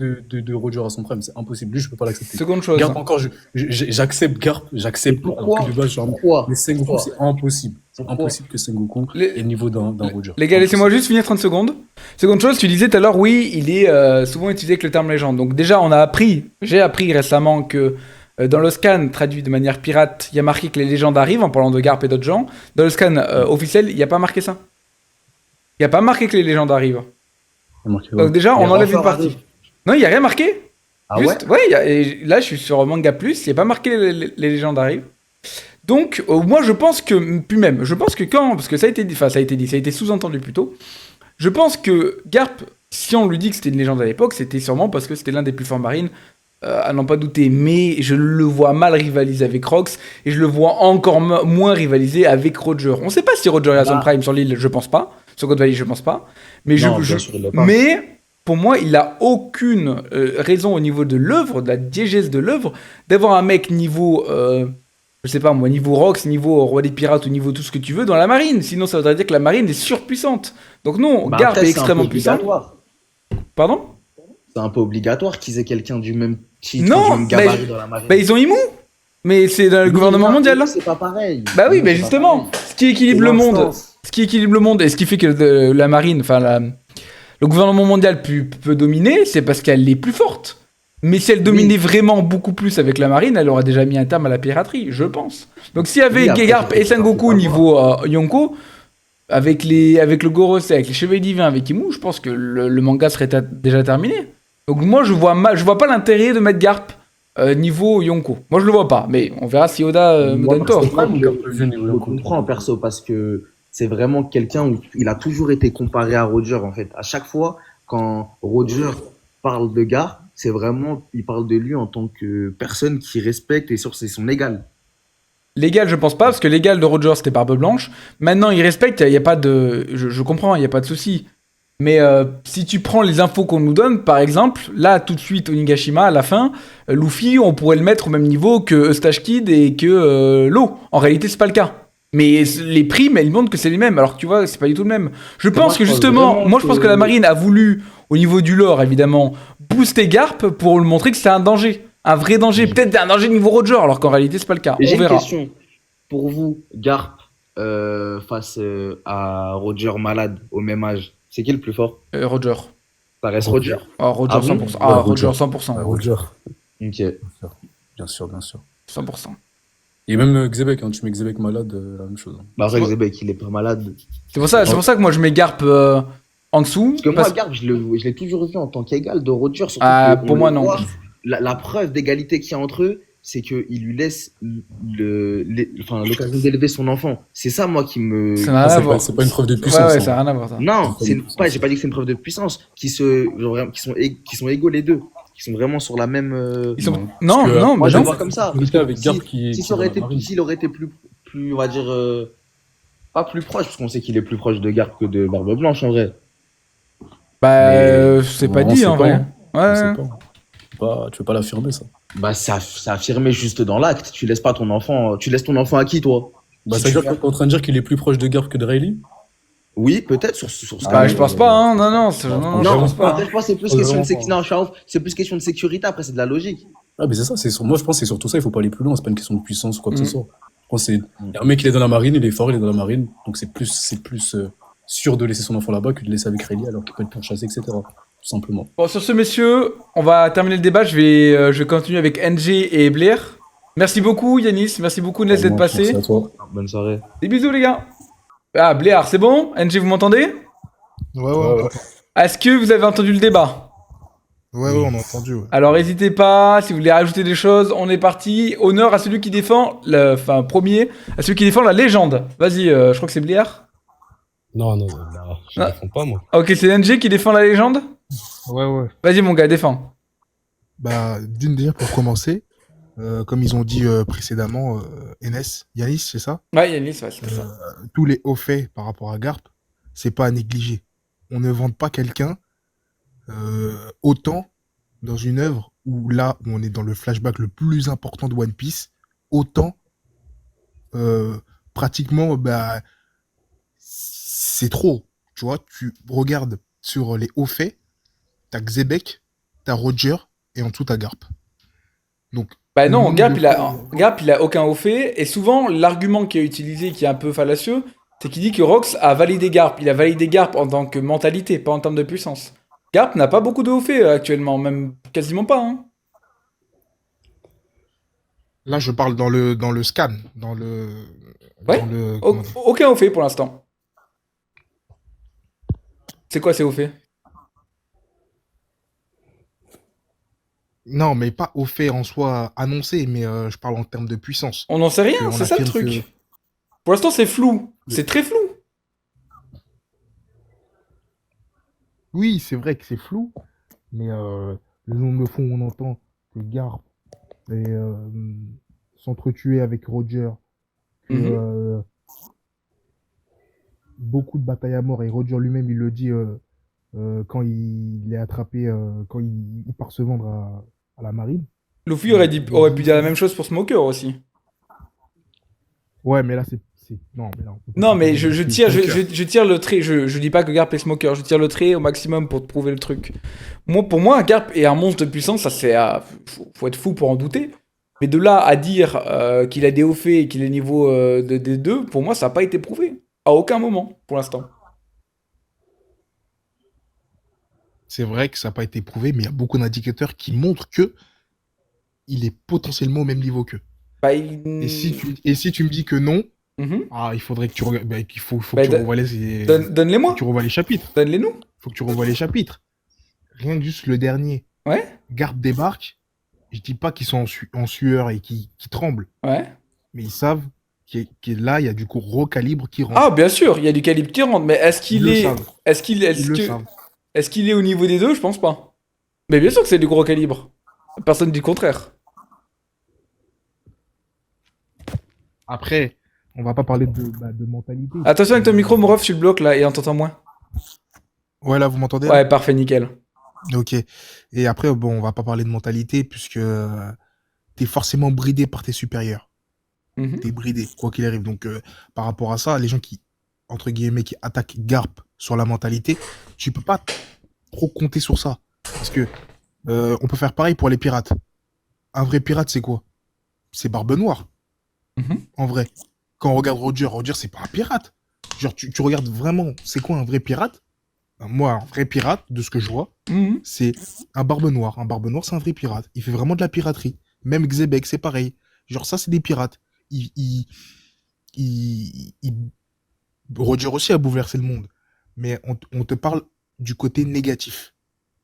de Roger à son prime. C'est impossible. Lui, je peux pas l'accepter. Seconde chose. Garp encore, j'accepte Garp, Et j'accepte. Alors que pourquoi? de base, Pourquoi? mais Sengoku, Pourquoi? c'est impossible. C'est Pourquoi? impossible que Sengoku ait Les, le niveau d'un Roger. les gars, laissez-moi Impossible. juste finir 30 secondes. Seconde chose, tu disais tout à l'heure, oui, il est souvent utilisé avec le terme légende. Donc déjà, j'ai appris récemment que dans le scan traduit de manière pirate, il y a marqué que les légendes arrivent en parlant de Garp et d'autres gens. Dans le scan officiel, il n'y a pas marqué ça. Il n'y a pas marqué que les légendes arrivent. Il a marqué quoi? Donc déjà, Les on enlève une renforts partie. arrivent. Non, il n'y a rien marqué. Ah ouais? Juste, ouais, et là, je suis sur Manga Plus, il n'y a pas marqué les légendes arrivent. Donc, moi, je pense que, puis même, je pense que parce que ça a été dit, enfin, ça a été sous-entendu plutôt, je pense que Garp, si on lui dit que c'était une légende à l'époque, c'était sûrement parce que c'était l'un des plus forts marines, à n'en pas douter, mais je le vois mal rivaliser avec Rox, et je le vois encore moins rivaliser avec Roger. On sait pas si Roger est à son Bah, prime sur l'île, je pense pas, sur God Valley, je pense pas, mais non, bien sûr, il l'est pas. mais pour moi, il a aucune raison au niveau de l'œuvre, de la diégèse de l'œuvre, d'avoir un mec niveau, je sais pas moi, niveau Rox, niveau Roi des Pirates ou niveau tout ce que tu veux dans la marine. Sinon, ça voudrait dire que la marine est surpuissante. Donc non, Bah Garp après, est c'est un peu extrêmement puissant. obligatoire. Pardon? C'est un peu obligatoire qu'ils aient quelqu'un du même titre, du Non, même gabarit dans la marine. bah ils ont Imou, mais c'est dans le Oui, gouvernement non, mondial. c'est pas pareil. Bah oui, Non, mais c'est pas justement, pareil. ce qui équilibre C'est le monde, l'instance. ce qui équilibre le monde et ce qui fait que la marine, enfin le gouvernement mondial peut dominer, c'est parce qu'elle est plus forte. Mais si elle dominait Oui. vraiment beaucoup plus avec la marine, elle aurait déjà mis un terme à la piraterie, je pense. Donc s'il y avait Oui, après, Garp ça et peut Sengoku pas niveau Yonko, avec le Gorosei, avec les Chevaliers Divins, avec Imu, je pense que le manga serait déjà terminé. Donc moi, je vois pas l'intérêt de mettre Garp niveau Yonko. Moi, je le vois pas, mais on verra si Oda me Moi, donne tort. personnellement, Garp peut venir niveau je le Yonko. comprends perso parce que c'est vraiment quelqu'un où il a toujours été comparé à Roger en fait. À chaque fois, quand Roger parle de Garp, c'est vraiment, il parle de lui en tant que personne qui respecte et sur c'est son égal. Légal, je pense pas, parce que légal de Roger, c'était Barbe Blanche. Maintenant, il respecte, il y a pas de... Je comprends, il n'y a pas de souci. Mais si tu prends les infos qu'on nous donne, par exemple, là, tout de suite, Onigashima, à la fin, Luffy, on pourrait le mettre au même niveau que Eustache Kid et que Law. En réalité, c'est pas le cas. Mais les primes, elles montrent que c'est les mêmes, alors que tu vois, c'est pas du tout le même. Je Moi, pense je que pense justement, vraiment moi je pense que la que marine a voulu, au niveau du lore évidemment, booster Garp pour lui montrer que c'est un danger. Un vrai danger, peut-être un danger niveau Roger, alors qu'en réalité, c'est pas le cas. Et On j'ai une verra. question pour vous, Garp face à Roger malade au même âge. C'est qui le plus fort? Roger. Ça reste Roger? Ah, Roger Ah bon? 100%. Ouais, Ah, Roger. Roger 100%. Ouais, Roger. Ok. Bien sûr, bien sûr. 100%. Et même Xebec, hein, tu mets Xebec malade, la même chose. Bah après, C'est pour- Zebek, il est pas malade. C'est pour ça que moi je mets Garp en dessous. Parce que moi, parce- Garp, je l'ai toujours vu en tant qu'égal de Roger. Surtout Ah, que on pour le moi, non. voit, la preuve d'égalité qu'il y a entre eux, c'est qu'il lui laisse l'occasion d'élever son enfant. C'est ça, moi, qui me. Ça n'a rien à voir. C'est pas une preuve de Ouais, puissance. ouais, hein. ça n'a rien à voir ça. Non, C'est pas j'ai pas dit que c'est une preuve de puissance. Qui sont égaux les deux. Qui sont vraiment sur la même. Ils sont... Non. Non, Parce que, non, Moi, mais je non. le vois comme ça. Parce que avec Garp Si qui ça aurait est dans été, la marine. s'il aurait été plus, on va dire, pas plus proche, parce qu'on sait qu'il est plus proche de Garp que de Barbe Blanche en vrai. Bah, Mais c'est pas on dit sait en pas, vrai. hein. On Ouais. sait pas. Tu peux pas l'affirmer, ça. Bah, c'est affirmé juste dans l'acte. Tu laisses pas ton enfant. Tu laisses ton enfant à qui, toi? Bah, Si ça veut tu dire que t'es en train de dire qu'il est plus proche de Garp que de Rayleigh? Oui, peut-être sur ce Bah, cas-là. je pense pas, hein. Non, non, non, Non, je Non, pense pas. après, je pense que c'est plus Vraiment question de pas. sécurité. Non, Charles, c'est plus question de sécurité. Après, c'est de la logique. Ah, mais c'est ça, moi je pense que c'est surtout ça, il faut pas aller plus loin, c'est pas une question de puissance ou quoi que ce Mm. soit. Je pense que c'est un mec, il est dans la marine, il est fort, il est dans la marine, donc c'est plus sûr de laisser son enfant là-bas que de laisser avec Rayleigh alors qu'il peut être pourchassé, etc. Tout simplement. Bon, sur ce, messieurs, on va terminer le débat. Je vais continuer avec NG et Blair. Merci beaucoup, Yanis. Merci beaucoup, Ness, d'être Merci passé. à toi. Bonne soirée. Des bisous, les gars. Ah, Blair, c'est bon? NG, vous m'entendez? Ouais, Est-ce que vous avez entendu le débat? on a entendu. Ouais. Alors, n'hésitez pas, si vous voulez rajouter des choses, on est parti. Honneur à celui qui défend, premier, à celui qui défend la légende. Vas-y, je crois que c'est Blair. Non, je Ah. défends pas, moi. Ok, c'est NG qui défend la légende? Ouais. Vas-y, mon gars, défends. Bah, déjà, pour commencer, comme ils ont dit précédemment, Yanis, c'est ça? Ouais, Yanis, ouais, c'est ça. Tous les hauts faits par rapport à Garp, c'est pas à négliger. On ne vante pas quelqu'un autant dans une œuvre où là, où on est dans le flashback le plus important de One Piece, autant pratiquement, bah, c'est trop. Tu vois, tu regardes sur les hauts faits, t'as Xebec, t'as Roger, et en dessous t'as Garp. Donc, Bah le non, nombre de fois... Garp, il a aucun haut fait. Et souvent, l'argument qui est utilisé, qui est un peu fallacieux, c'est qu'il dit que Rox a validé Garp. Il a validé Garp en tant que mentalité, pas en termes de puissance. Garp n'a pas beaucoup de haut fait actuellement, même quasiment pas. Hein. Là, je parle dans le scan, dans le... Ouais, Dans le comment dire aucun haut fait pour l'instant. C'est quoi ces hauts faits? Non, mais pas au fait en soi annoncé, mais je parle en termes de puissance. On n'en sait Parce rien, qu'on c'est ça le affirme truc. Pour l'instant, c'est flou. C'est très flou. Oui, c'est vrai que c'est flou, mais le nombre de fois où on entend que Garp est, s'entretuer avec Roger, que Mhm. beaucoup de batailles à mort, et Roger lui-même, il le dit quand il est attrapé, quand il part se vendre à la marine. Luffy Il aurait pu dit... dire la même chose pour Smoker aussi. Ouais, mais là, Non, mais là, on peut pas Non, mais comparer Luffy et Smoker. je tire le trait. Je dis pas que Garp est Smoker, je tire le trait au maximum pour te prouver le truc. Pour moi, Garp est un monstre de puissance, ça c'est. Faut être fou pour en douter. Mais de là à dire qu'il a des hauts faits et qu'il est niveau des deux, pour moi, ça n'a pas été prouvé. À aucun moment, pour l'instant. C'est vrai que ça n'a pas été prouvé, mais il y a beaucoup d'indicateurs qui montrent que il est potentiellement au même niveau qu'eux. Bah, Et si tu me dis que non, Mhm. il faudrait que tu regardes, bah, faut que Bah, tu revoies faut que donne-les-moi. tu revoies les chapitres. Donne-les-nous. Faut que tu revoies les chapitres. Rien que juste le dernier. Ouais, Garde débarque. Je dis pas qu'ils sont en sueur et qu'ils tremblent, ouais. mais ils savent que là, il y a du coup recalibre qui Ah, rentre. bien sûr, il y a du calibre qui rentre, mais est-ce Ils qu'il le est. savent. Ils le savent. Est-ce qu'il est au niveau des deux? Je pense pas. Mais bien sûr que c'est du gros calibre. Personne dit le contraire. Après, on va pas parler de mentalité. Attention avec ton micro, mon ref, tu le bloques là et on t'entend moins. Ouais, là, vous m'entendez là? Ouais, parfait, nickel. Ok. Et après, bon, on va pas parler de mentalité puisque t'es forcément bridé par tes supérieurs. Mhm. T'es bridé, quoi qu'il arrive. Donc, par rapport à ça, les gens qui, entre guillemets, qui attaquent Garp sur la mentalité, tu peux pas trop compter sur ça. Parce que on peut faire pareil pour les pirates. Un vrai pirate, c'est quoi? C'est Barbe Noire, Mhm. en vrai. Quand on regarde Roger, c'est pas un pirate. Genre, tu regardes vraiment, c'est quoi un vrai pirate? Ben, moi, un vrai pirate, de ce que je vois, Mhm. c'est un Barbe Noire. Un Barbe Noire, c'est un vrai pirate. Il fait vraiment de la piraterie. Même Xebec, c'est pareil. Genre, ça, c'est des pirates. Il, il, il- Roger aussi a bouleversé le monde. Mais on te parle du côté négatif.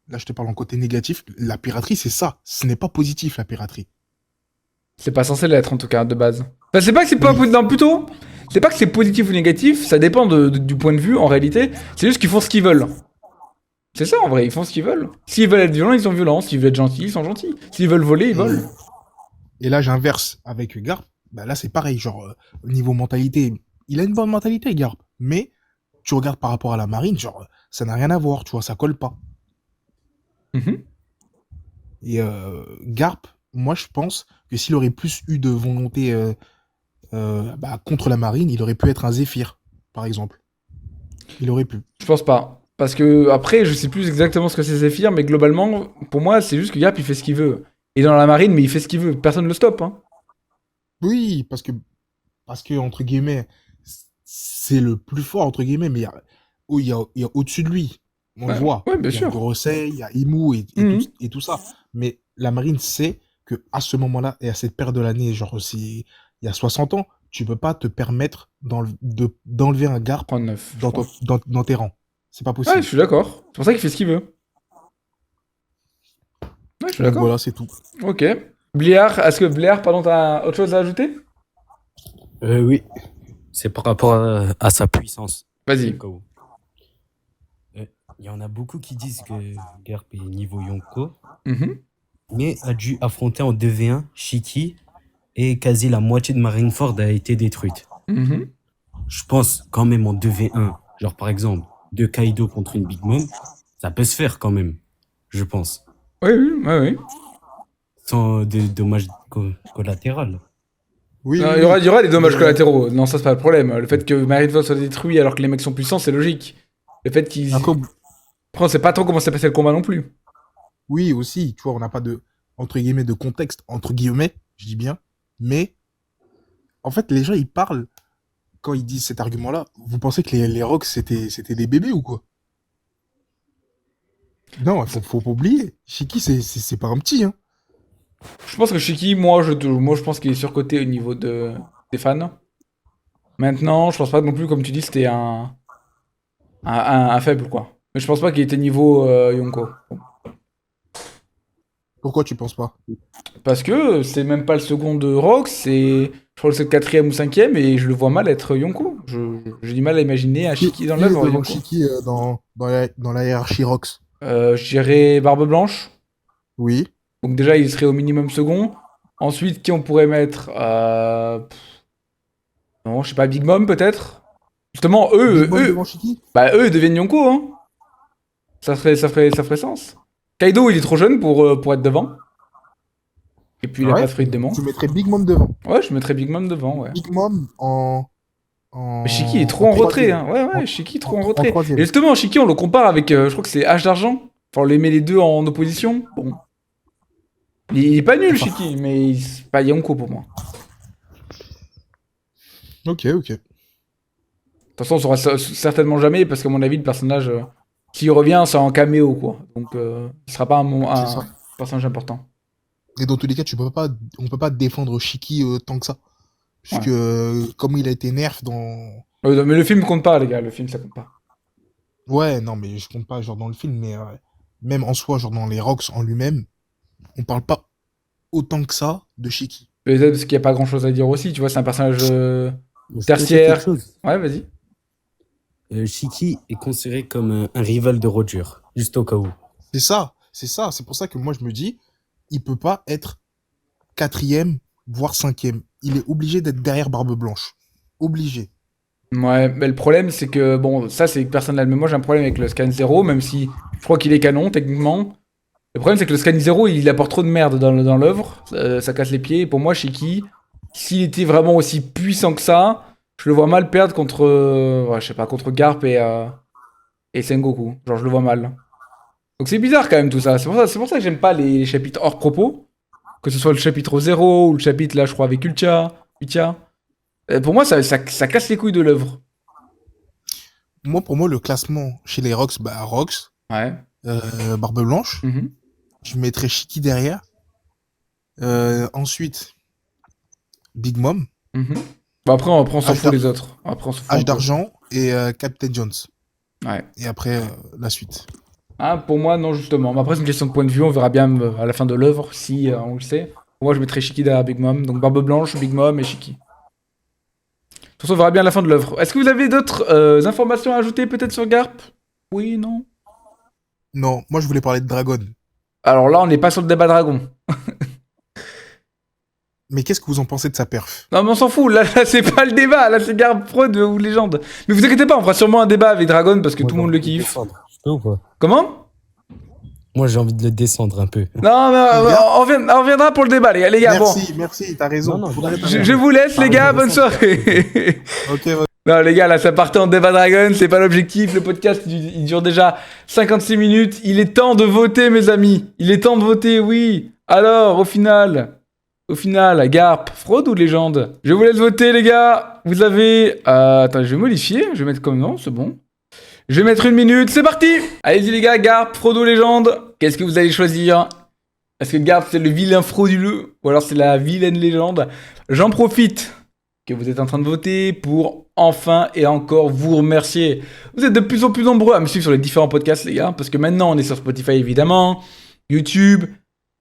Là, je te parle en côté négatif. La piraterie, c'est ça. Ce n'est pas positif, la piraterie. C'est pas censé l'être en tout cas, de base. Enfin, c'est pas que c'est pas. Oui. Non, plutôt. C'est pas que c'est positif ou négatif, ça dépend du point de vue en réalité. C'est juste qu'ils font ce qu'ils veulent. C'est ça en vrai, ils font ce qu'ils veulent. S'ils veulent être violents, ils sont violents. S'ils veulent être gentils, ils sont gentils. S'ils veulent voler, ils volent. Et là, j'inverse avec Garp. Bah, là, c'est pareil. Genre, au niveau mentalité, il a une bonne mentalité, Garp. Mais tu regardes par rapport à la marine, genre, ça n'a rien à voir, tu vois, ça colle pas. Mhm. Et Garp, moi, je pense que s'il aurait plus eu de volonté contre la marine, il aurait pu être un Zéphyr, par exemple. Il aurait pu. Je pense pas. Parce que après, je sais plus exactement ce que c'est Zephyr, mais globalement, pour moi, c'est juste que Garp il fait ce qu'il veut. Il est dans la marine, mais il fait ce qu'il veut. Personne ne le stoppe. Hein. Oui, parce que entre guillemets, c'est le plus fort, entre guillemets, mais il y a au-dessus de lui. On le Ouais, voit. ouais, bien Il y a sûr. Gorosei, il y a Imu Mhm. et tout ça. Mais la marine sait que à ce moment-là, et à cette période de l'année, genre il y a 60 ans, tu peux pas te permettre d'enlever un Garp 39, je pense. dans tes rangs. C'est pas Ouais, possible. je suis d'accord. C'est pour ça qu'il fait ce qu'il veut. Ouais, je suis Donc d'accord. voilà, c'est tout. Ok. Bliard, est-ce que Bliard, pardon, t'as autre chose à ajouter? Oui, c'est par rapport à sa puissance. Vas-y. Au cas où. Il y en a beaucoup qui disent que Garp est niveau Yonko, Mhm. mais a dû affronter en 2v1 Shiki et quasi la moitié de Marineford a été détruite. Mhm. Je pense quand même en 2v1, genre par exemple, deux Kaido contre une Big Mom, ça peut se faire quand même, je pense. Oui, oui, oui, oui. sans des dommages collatéraux. Oui, Non, oui, il y aura des dommages Mais- collatéraux. Non, ça, c'est pas le problème. Le fait que Marineford soit détruit alors que les mecs sont puissants, c'est logique. Le fait qu'ils. Après, Après, on sait pas trop comment s'est passé le combat non plus. oui, aussi, tu vois, on n'a pas de, entre guillemets, de contexte, entre guillemets, je dis bien. Mais, en fait, les gens, ils parlent, quand ils disent cet argument-là, vous pensez que les Rocks, c'était des bébés ou quoi? Non, faut pas oublier. Shiki, c'est pas un petit, hein. Je pense que Shiki, moi, je pense qu'il est surcoté au niveau des fans. Maintenant, je pense pas non plus, comme tu dis, c'était un faible, quoi. Mais je pense pas qu'il était niveau Yonko. Pourquoi tu penses pas? Parce que c'est même pas le second de Rox, je crois que c'est le quatrième ou cinquième, et je le vois mal être Yonko. J'ai du mal à imaginer un Shiki dans Qui est l'œuvre. devant Yonko. Shiki dans la hiérarchie Rocks? Je dirais Barbe Blanche. Oui. Donc déjà, il serait au minimum second. Ensuite, qui on pourrait mettre non, je sais pas, Big Mom peut-être. Justement, Big Mom devant Shiki? eux, ils deviennent Yonko, hein. Ça ferait sens. Kaido, il est trop jeune pour être devant. Et puis, il a Ouais. pas de fruit de démon. Tu mettrais Big Mom devant. Ouais, je mettrais Big Mom devant, ouais. Big Mom en Mais Shiki est trop en retrait, hein. Ouais, ouais, En- Shiki trop en en retrait. troisième. Et justement, Shiki, on le compare avec, je crois que c'est H d'argent. Enfin, on les met les deux en opposition. Bon. Il est pas nul, Shiki, mais c'est pas Yonko pour moi. Ok, ok. De toute façon, on saura certainement jamais, parce qu'à mon avis, le personnage, s'il revient, c'est en caméo, quoi. Donc, il sera pas un C'est ça. personnage important. Et dans tous les cas, on peut pas défendre Shiki tant que ça. Puisque, comme il a été nerf dans... Mais le film compte pas, les gars. Le film, ça compte pas. Ouais, non, mais je compte pas genre dans le film, mais même en soi, genre dans les Rocks en lui-même, on parle pas autant que ça de Shiki. Peut-être parce qu'il y a pas grand-chose à dire aussi. Tu vois, c'est un personnage Je peux dire tertiaire. quelque chose. Ouais, vas-y. Shiki est considéré comme un rival de Roger, juste au cas où. C'est ça, c'est pour ça que moi je me dis, il peut pas être quatrième, voire cinquième. Il est obligé d'être derrière Barbe Blanche. Obligé. Ouais, mais le problème, c'est que, bon, ça, c'est personnel. Mais moi, j'ai un problème avec le scan 0, même si je crois qu'il est canon, techniquement. Le problème, c'est que le scan 0, il apporte trop de merde dans l'œuvre. Ça casse les pieds. Et pour moi, Shiki, s'il était vraiment aussi puissant que ça, je le vois mal perdre contre, ouais, je sais pas, contre Garp et Sengoku. Genre, je le vois mal. Donc c'est bizarre quand même tout ça. C'est pour ça que j'aime pas les chapitres hors propos. Que ce soit le chapitre 0 ou le chapitre, là, je crois, avec Utia. Pour moi, ça casse les couilles de l'œuvre. Moi, pour moi, le classement chez les Rocks, bah Rocks, Ouais. Barbe Blanche. Mhm. Je mettrais Shiki derrière. Ensuite, Big Mom, Mhm. Bon, après, on s'en H fout d'ar- les autres. Après, on s'en fout un H peu. d'argent et Captain Jones. Ouais. Et après, la suite. Ah, pour moi, non, justement. Mais après, c'est une question de point de vue. On verra bien à la fin de l'œuvre si on le sait. Pour moi, je mettrais Shiki derrière Big Mom. Donc, Barbe Blanche, Big Mom et Shiki. De toute façon, on verra bien à la fin de l'œuvre. Est-ce que vous avez d'autres informations à ajouter peut-être sur Garp? Oui, non. Non, moi je voulais parler de Dragon. Alors là, on n'est pas sur le débat dragon. Mais qu'est-ce que vous en pensez de sa perf? Non, mais on s'en fout. Là, c'est pas le débat. Là, c'est Garp Prod ou Légende. Mais vous inquiétez pas, on fera sûrement un débat avec Dragon parce que Moi, tout j'ai le monde le envie de kiffe. descendre. Je peux ou pas? Comment? Moi, j'ai envie de le descendre un peu. Non, mais on reviendra pour le débat, les gars. Bon, Merci, t'as raison. Non, non, Faudrait- je vous laisse, les gars. Bonne soirée. Ok, ouais. Non, les gars, là, ça partait en débat Dragon. C'est pas l'objectif. Le podcast, il dure déjà 56 minutes. Il est temps de voter, mes amis. Il est temps de voter, oui. Alors, au final, Garp, fraude ou légende? Je vous laisse voter, les gars. Vous avez. Attends, je vais modifier. Je vais mettre comme non, c'est bon. Je vais mettre 1 minute. C'est parti. Allez-y, les gars. Garp, fraude ou légende? Qu'est-ce que vous allez choisir? Est-ce que Garp, c'est le vilain frauduleux? Ou alors c'est la vilaine légende? J'en profite que vous êtes en train de voter pour enfin et encore vous remercier. Vous êtes de plus en plus nombreux à me suivre sur les différents podcasts, les gars, parce que maintenant on est sur Spotify évidemment, YouTube,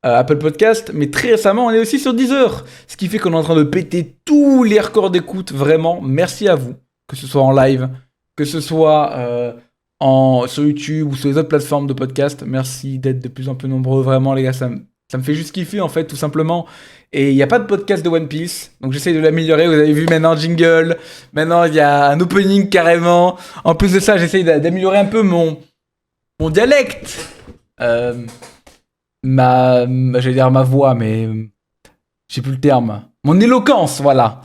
Apple Podcast, mais très récemment on est aussi sur Deezer, ce qui fait qu'on est en train de péter tous les records d'écoute, vraiment, merci à vous, que ce soit en live, que ce soit sur YouTube ou sur les autres plateformes de podcast, merci d'être de plus en plus nombreux, vraiment les gars, ça me fait juste kiffer en fait, tout simplement. Et il n'y a pas de podcast de One Piece, donc j'essaye de l'améliorer. Vous avez vu maintenant jingle, maintenant il y a un opening carrément. En plus de ça, j'essaye d'améliorer un peu mon dialecte. j'allais dire ma voix, mais j'ai plus le terme. Mon éloquence, voilà.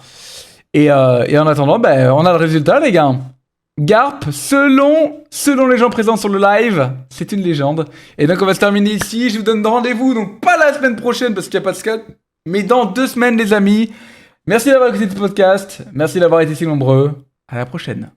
Et en attendant, ben, on a le résultat, les gars. Garp, selon les gens présents sur le live, c'est une légende. Et donc on va se terminer ici. Je vous donne rendez-vous, donc pas la semaine prochaine parce qu'il n'y a pas de Scott, mais dans 2 semaines, les amis. Merci d'avoir écouté ce podcast. Merci d'avoir été si nombreux. À la prochaine.